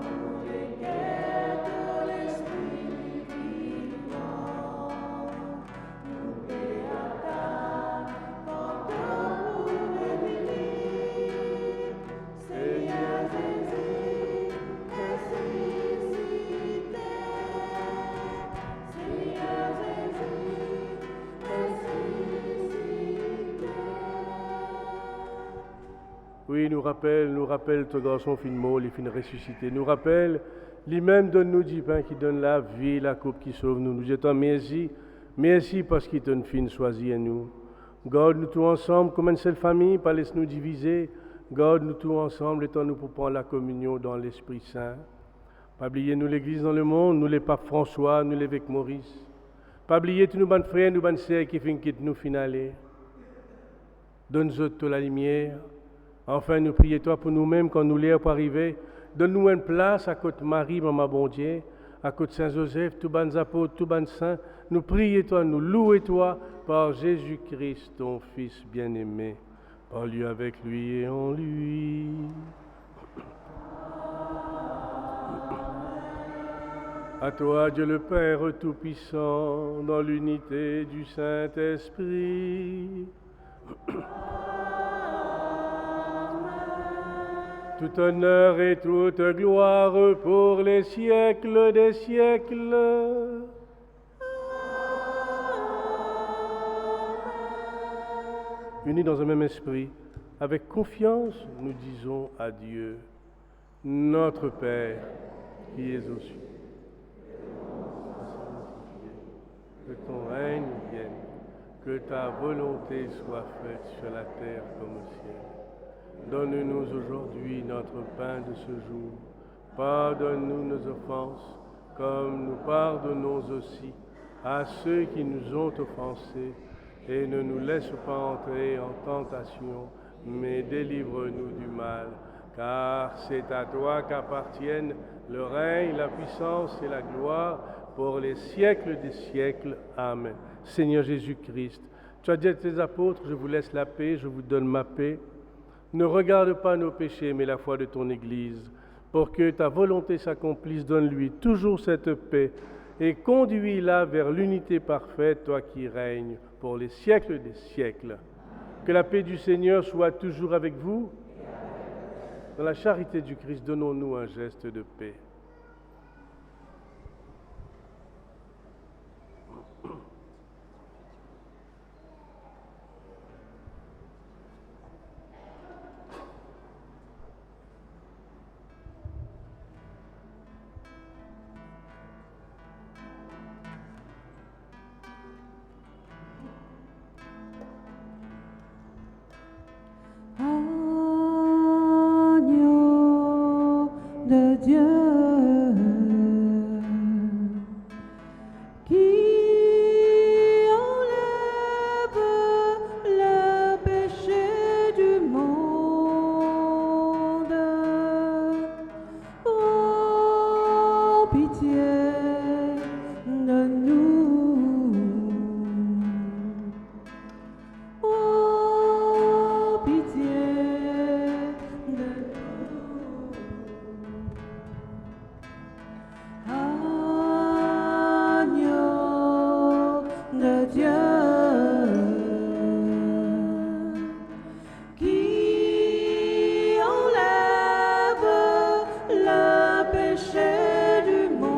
Oui, nous rappelle ton garçon fin mort, il fin ressuscité. Nous rappelle, lui-même donne-nous du pain qui donne la vie, la coupe qui sauve nous. Nous disons merci, merci parce qu'il t'a fin choisi à nous. Garde-nous tous ensemble comme une seule famille, pas laisse-nous diviser. Garde-nous tous ensemble, étant-nous pour prendre la communion dans l'Esprit Saint. Pas oublier nous l'Église dans le monde, nous les papes François, nous l'évêque Maurice. Pas oublier tous nos bonnes frères, nos bonnes sœurs qui quittent nous finales. Donne-nous toute la lumière. Enfin, nous prions toi pour nous-mêmes quand nous l'air pour arriver. Donne-nous une place à côté de Marie, Maman bon Dieu, à côté de Saint-Joseph, tous les apôtres, tous les saints. Nous prions toi, nous louons toi par Jésus-Christ, ton Fils bien-aimé. Par lui, avec lui et en lui. À toi, Dieu le Père Tout-Puissant, dans l'unité du Saint-Esprit. Tout honneur et toute gloire pour les siècles des siècles. Unis dans un même esprit, avec confiance, nous disons à Dieu, notre Père qui es aux cieux. Que ton règne vienne, que ta volonté soit faite sur la terre comme au ciel. Donne-nous aujourd'hui notre pain de ce jour. Pardonne-nous nos offenses, comme nous pardonnons aussi à ceux qui nous ont offensés. Et ne nous laisse pas entrer en tentation, mais délivre-nous du mal. Car c'est à toi qu'appartiennent le règne, la puissance et la gloire pour les siècles des siècles. Amen. Seigneur Jésus-Christ, tu as dit à tes apôtres, je vous laisse la paix, je vous donne ma paix. Ne regarde pas nos péchés, mais la foi de ton Église. Pour que ta volonté s'accomplisse, donne-lui toujours cette paix et conduis-la vers l'unité parfaite, toi qui règnes pour les siècles des siècles. Que la paix du Seigneur soit toujours avec vous. Dans la charité du Christ, donnons-nous un geste de paix. Agneau de Dieu, qui enlève le péché du monde, oh pitié de nous. Oh pitié de nous. Agneau de Dieu, qui enlève le péché du monde,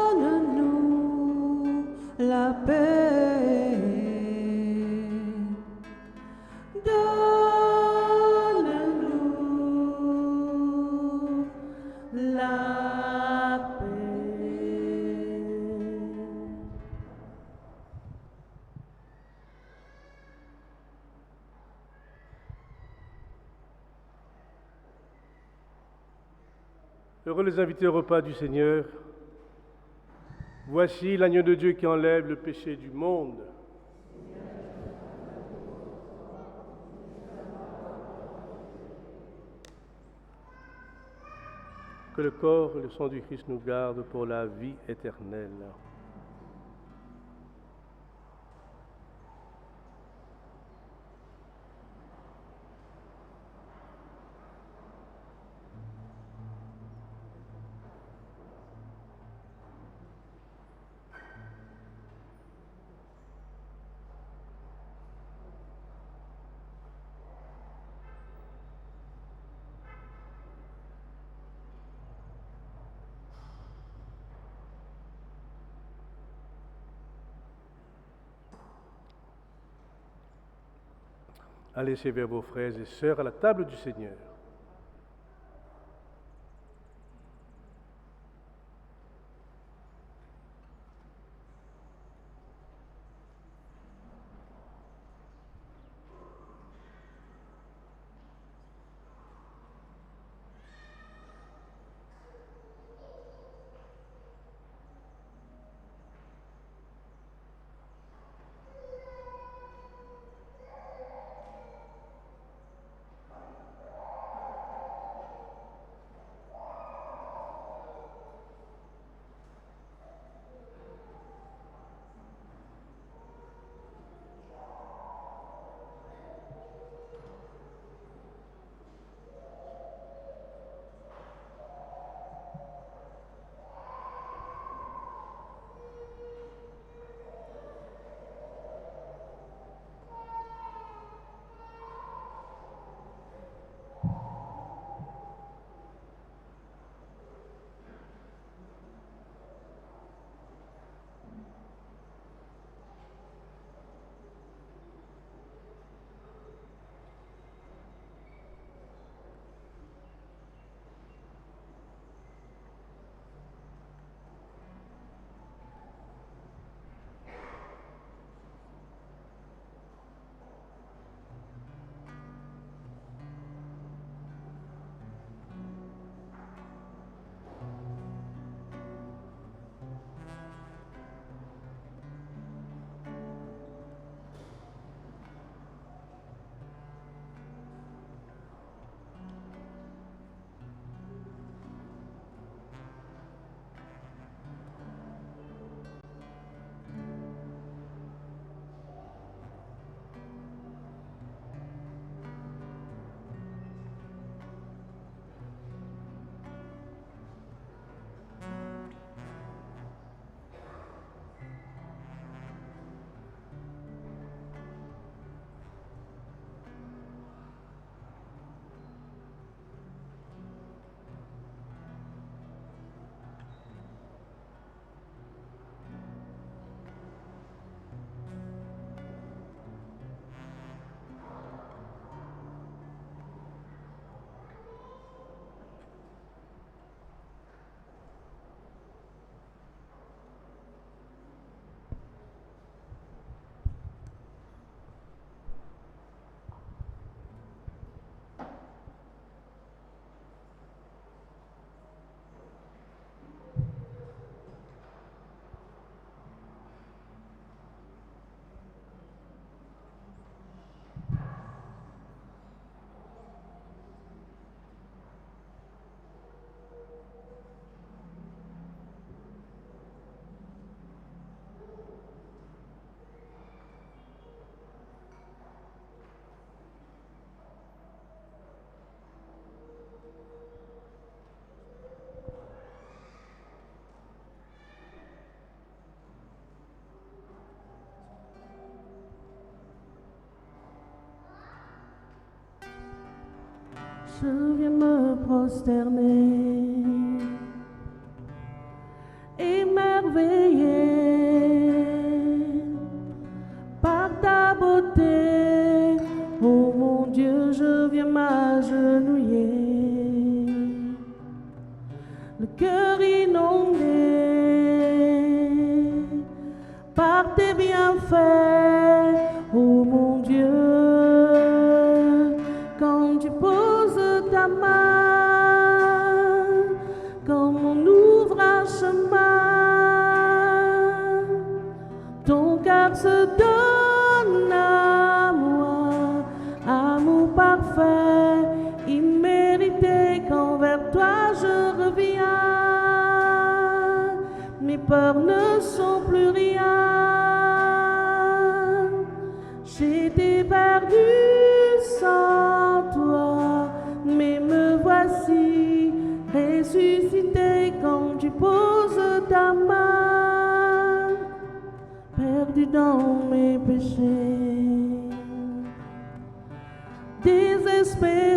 donne-nous la paix. Donne-nous la paix. Heureux les invités au repas du Seigneur. Voici l'agneau de Dieu qui enlève le péché du monde. Que le corps et le sang du Christ nous gardent pour la vie éternelle. Allez servir vos frères et sœurs à la table du Seigneur. Je viens me prosterner, émerveillé par ta beauté. Oh mon Dieu, je viens m'agenouiller, le cœur inondé par tes bienfaits. Oh mon Dieu, quand tu poses ta main, comme on ouvre un chemin, ton cœur se donne à moi, amour parfait, immérité, quand vers toi je reviens, mes peurs ne sont plus rien. J'étais perdu sans toi, mais me voici ressuscité quand tu poses ta main, perdu dans mes péchés, désespéré,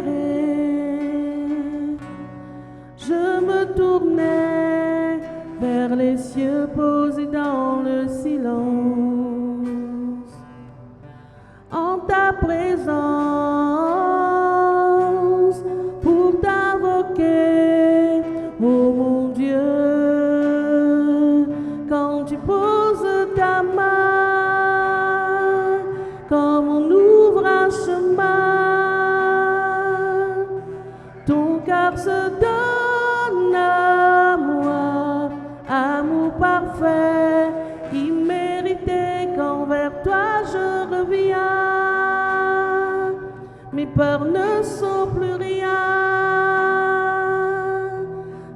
je me tournais vers les cieux posés dans le silence. En ta présence, peurs ne sont plus rien.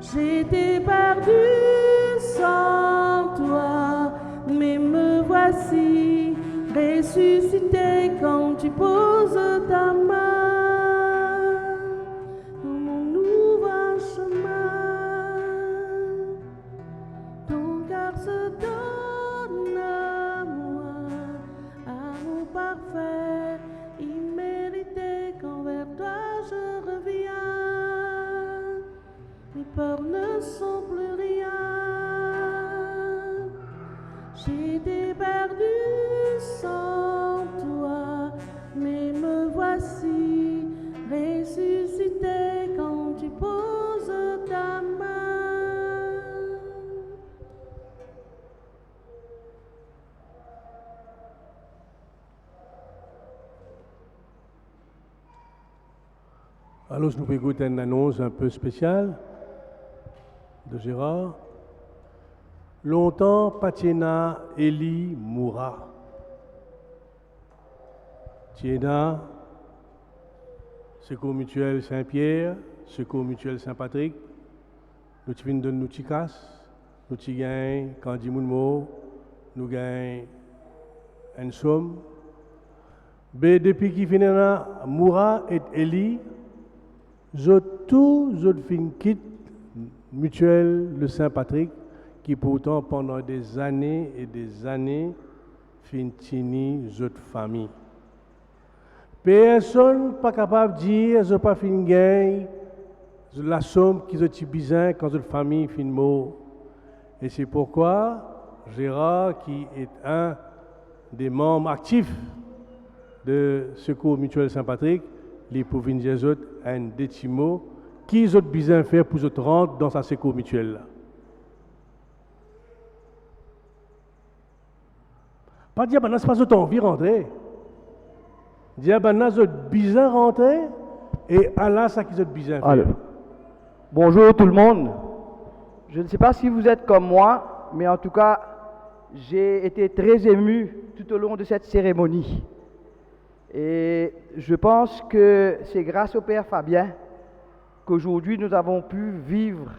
J'étais perdue sans toi, mais me voici ressuscité quand tu poses ta main dans mon nouveau chemin. Ton cœur se donne à moi, amour parfait, immérité, quand vers toi je reviens. Mes peurs ne sont plus rien. J'étais perdue sans toi, mais me voici ressuscité quand tu poses ta main. Alors, nous pouvons écouter une annonce un peu spéciale de Gérard. Longtemps, Patiena Eli mourra. Tiena, Secours Mutuel Saint-Pierre, Secours Mutuel Saint-Patrick, nous venons de nous Tikas, nous gagnons Candy Mounmo, nous gagnons une somme. Mais depuis qu'il finit Moura et Eli, tous autres fin quittent Mutuel le Saint-Patrick, qui pourtant pendant des années et des années fin tini autres familles. Personne pas capable de dire je pas fin gain la somme qu'ils ont besoin quand une famille fin mort. Et c'est pourquoi Gérard, qui est un des membres actifs de Secours Mutuel Saint-Patrick, les pour venir un détimo qui ont besoin de faire pour se rendre dans sa Secours Mutuel là. Pas dire que c'est pas autant envie de rentrer. Dire que c'est besoin de rentrer et Allah, ça qu'ils ont besoin de faire. Bonjour tout le monde. Je ne sais pas si vous êtes comme moi, mais en tout cas, j'ai été très ému tout au long de cette cérémonie. Et je pense que c'est grâce au Père Fabien qu'aujourd'hui nous avons pu vivre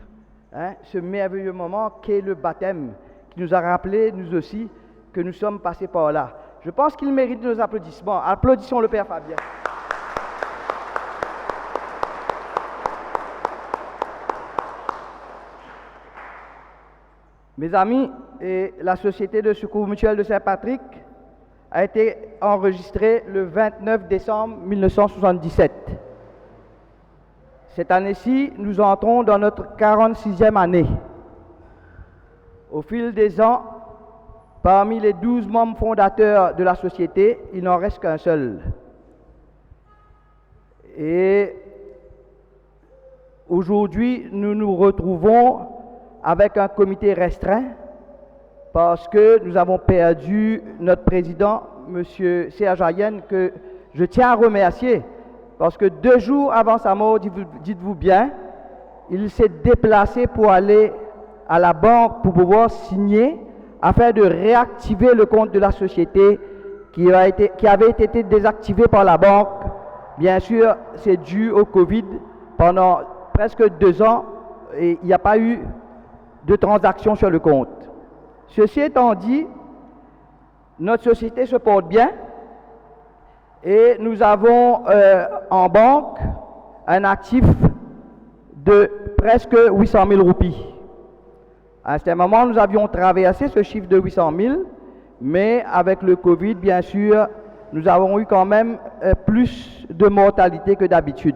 ce merveilleux moment qu'est le baptême, qui nous a rappelé, nous aussi, que nous sommes passés par là. Je pense qu'il mérite nos applaudissements. Applaudissons le Père Fabien. Mes amis, et la Société de Secours Mutuel de Saint-Patrick a été enregistrée le 29 décembre 1977. Cette année-ci, nous entrons dans notre 46e année. Au fil des ans, parmi les 12 membres fondateurs de la société, il n'en reste qu'un seul. Et aujourd'hui, nous nous retrouvons avec un comité restreint parce que nous avons perdu notre président, M. Serge Ayenne, que je tiens à remercier parce que 2 jours avant sa mort, dites-vous bien, il s'est déplacé pour aller à la banque pour pouvoir signer afin de réactiver le compte de la société qui avait été désactivé par la banque. Bien sûr, c'est dû au Covid. Pendant presque 2 ans, et il n'y a pas eu de transactions sur le compte. Ceci étant dit, notre société se porte bien et nous avons en banque un actif de presque 800 000 roupies. À un certain moment, nous avions traversé ce chiffre de 800 000, mais avec le Covid, bien sûr, nous avons eu quand même plus de mortalité que d'habitude.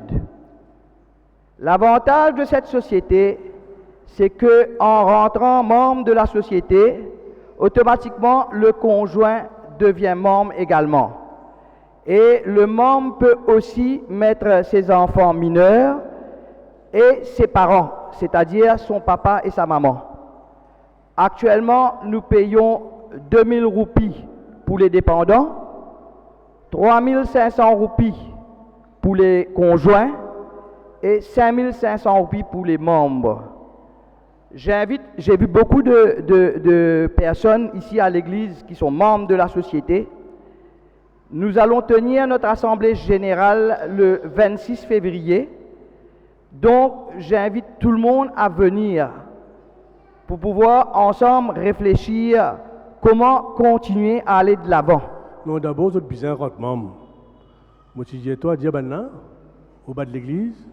L'avantage de cette société, c'est qu'en rentrant membre de la société, automatiquement, le conjoint devient membre également. Et le membre peut aussi mettre ses enfants mineurs et ses parents, c'est-à-dire son papa et sa maman. Actuellement, nous payons 2 000 roupies pour les dépendants, 3 500 roupies pour les conjoints et 5 500 roupies pour les membres. J'ai vu beaucoup de personnes ici à l'église qui sont membres de la société. Nous allons tenir notre assemblée générale le 26 février. Donc, j'invite tout le monde à venir pour pouvoir ensemble réfléchir comment continuer à aller de l'avant. Non, d'abord, vous êtes bien rentre membre. Moi, je dis, toi, Diabana, au bas de l'église,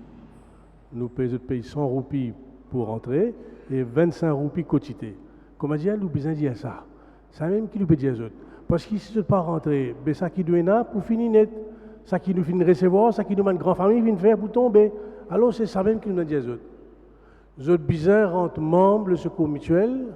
nous payons 100 roupies pour entrer et 25 roupies quotité. Comment dire, nous besoin dire ça? C'est même qui nous peut dire autres. Parce que si je ne pas rentrer, ben ça qui doit là pour finir net. Ça qui nous finit recevoir, ça qui nous met une grande famille vient faire pour tomber. Alors c'est ça même qui nous dit les autres. Les autres bizarres rentrent membres le secours mutuel.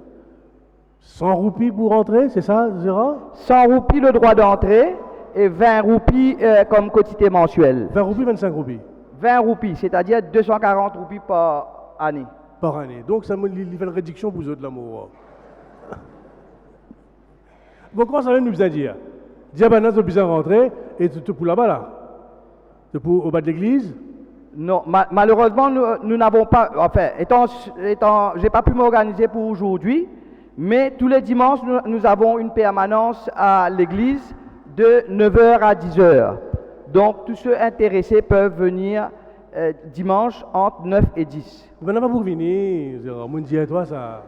100 roupies pour rentrer, c'est ça, Gérard? 100 roupies le droit d'entrée et 20 roupies comme quotité mensuelle. 20 roupies, 25 roupies. 20 roupies, c'est-à-dire 240 roupies par année. Par année. Donc ça me fait une réduction pour vous autres, l'amour. Bon, comment ça va nous dire? Diabana, vous besoin rentrer et tout pour là-bas, là? C'est pour au bas de l'église? Non, malheureusement, nous n'avons pas, enfin, j'ai pas pu m'organiser pour aujourd'hui, mais tous les dimanches, nous avons une permanence à l'église de 9h à 10h. Donc, tous ceux intéressés peuvent venir dimanche entre 9 et 10. Vous n'avez pas pour venir, mon Dieu, toi, ça.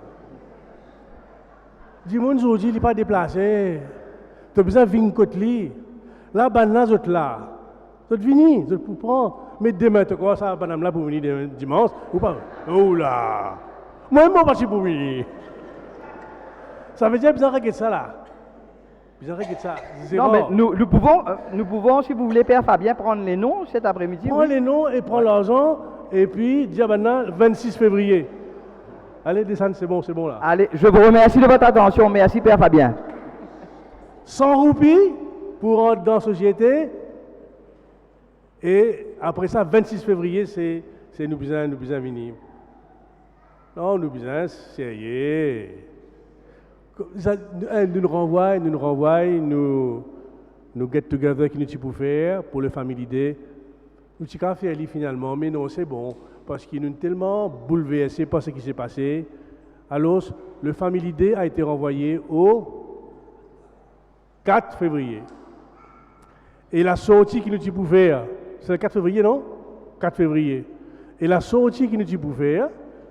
Dis-moi, aujourd'hui, il n'est pas déplacé. Tu as besoin de venir côté. Là, banana, vous êtes là. Vous êtes venus, vous êtes pour prendre. Mais demain, tu crois ça, banane là pour venir dimanche ou pas? Oh là! Moi, je suis pas pour venir. Ça veut dire que vous avez ça là. Vous avez ça. Non, mais nous pouvons, si vous voulez, Père Fabien, prendre les noms cet après-midi. Prends les noms et prends l'argent. Et puis, dis à banane, 26 février. Allez, descendre, c'est bon là. Allez, je vous remercie de votre attention. Merci, Père Fabien. 100 roupies pour rentrer dans la société. Et après ça, 26 février, c'est nous besoin venir. Non, nous besoin sérieux. Nous renvoie, nous get together qui nous pouvons faire pour le Family Day. Nous avons fait finalement, mais non, c'est bon. Parce qu'ils nous ont tellement bouleversés par ce qui s'est passé. Alors, le Family Day a été renvoyé au 4 février. Et la sortie qui nous dit pour faire, c'est le 4 février, non? 4 février. Et la sortie qui nous dit pour faire,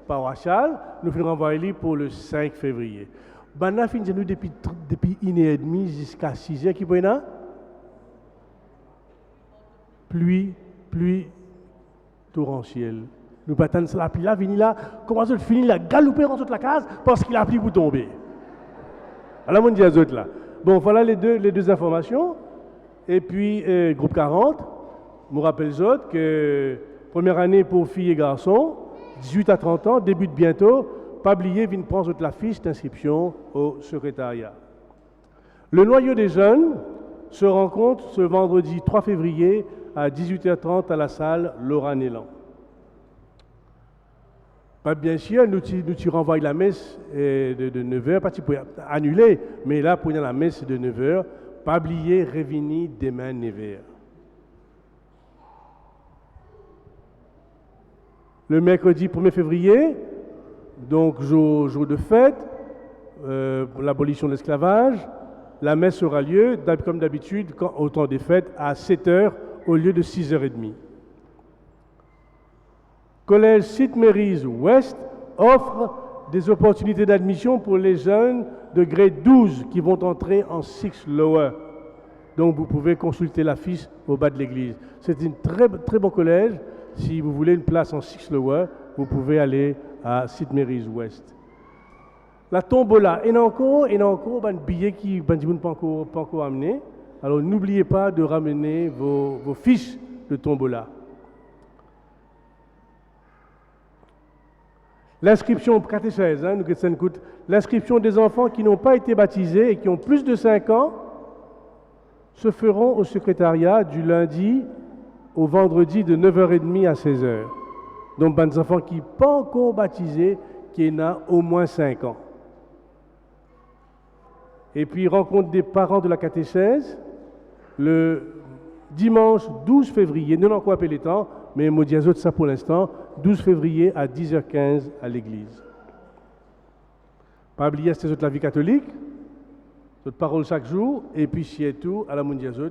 par Wachal, nous finissons renvoyer pour le 5 février. Bana finit nous depuis 1h30 jusqu'à 6h, qui peut y avoir? Pluie torrentielle. Nous battons la pluie là, venir là, commence à finir la galoper dans toute la case parce qu'il a pris pour tomber. Alors, on dit à autres là. Bon, voilà les deux informations. Et puis, groupe 40, je me rappelle les autres que première année pour filles et garçons, 18 à 30 ans, débute bientôt. Pas oublier, viens prendre la fiche d'inscription au secrétariat. Le noyau des jeunes se rencontre ce vendredi 3 février à 18h30 à la salle Laura Nélan. Pas bien sûr, nous renvoyons la messe de 9h, pas pour annuler, mais là, pour la messe de 9h, pas oublier, revenir demain 9h. Le mercredi 1er février, donc jour de fête, pour l'abolition de l'esclavage, la messe aura lieu, comme d'habitude, au temps des fêtes, à 7h au lieu de 6h30. Collège St. Mary's West offre des opportunités d'admission pour les jeunes de grade 12 qui vont entrer en 6 lower. Donc vous pouvez consulter la fiche au bas de l'église. C'est un très bon collège. Si vous voulez une place en 6 lower, vous pouvez aller à St. Mary's West. La tombola, il y a encore un billet qui n'est pas encore amené. Alors n'oubliez pas de ramener vos fiches de tombola. L'inscription catéchèse, l'inscription des enfants qui n'ont pas été baptisés et qui ont plus de 5 ans se feront au secrétariat du lundi au vendredi de 9h30 à 16h. Donc, les enfants qui ne sont pas encore baptisés, qui ont au moins 5 ans. Et puis, rencontre des parents de la catéchèse le dimanche 12 février, nous n'avons pas appelé les temps, mais je dis ça pour l'instant, 12 février à 10h15 à l'église. Pas oublier, c'est la vie catholique, notre parole chaque jour, et puis si et tout, à la Mondiazot,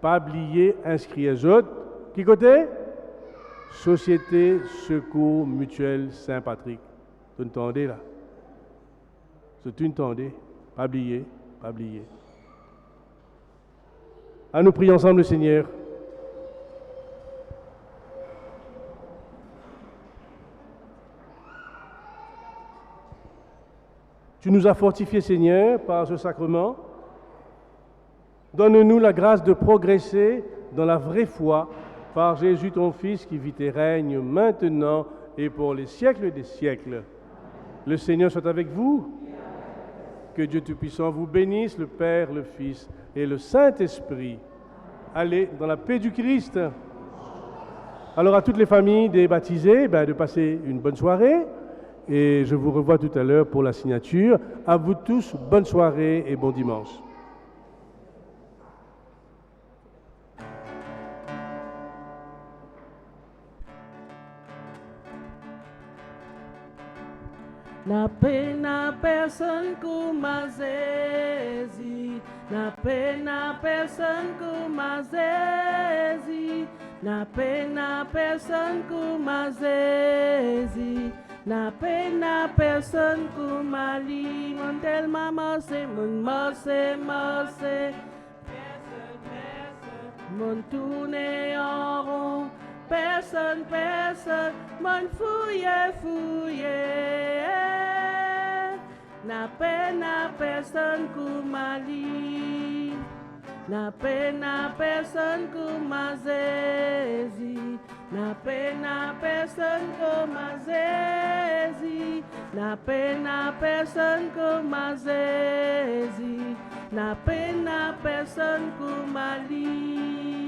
pas oublier inscrire les autres. Qui côté? Société Secours Mutuel Saint-Patrick. Vous entendez là? Vous entendez? Pas oublier, pas oublier. À nous prier ensemble le Seigneur. Tu nous as fortifiés, Seigneur, par ce sacrement. Donne-nous la grâce de progresser dans la vraie foi par Jésus, ton Fils, qui vit et règne maintenant et pour les siècles des siècles. Le Seigneur soit avec vous. Que Dieu Tout-Puissant vous bénisse, le Père, le Fils et le Saint-Esprit. Allez dans la paix du Christ. Alors à toutes les familles des baptisés, de passer une bonne soirée. Et je vous revois tout à l'heure pour la signature. À vous tous, bonne soirée et bon dimanche. Na pena person kumazezi, na pena person kumazezi, na pena person kumazezi, na pena person kumali, mon tellement mosse, mon tourne en rond. Personne, mon fouille. Na pena personne kumali. Na pena personne kumazezi. Na pena personne kumazezi. Na pena personne kumazezi. Na pena personne kumali.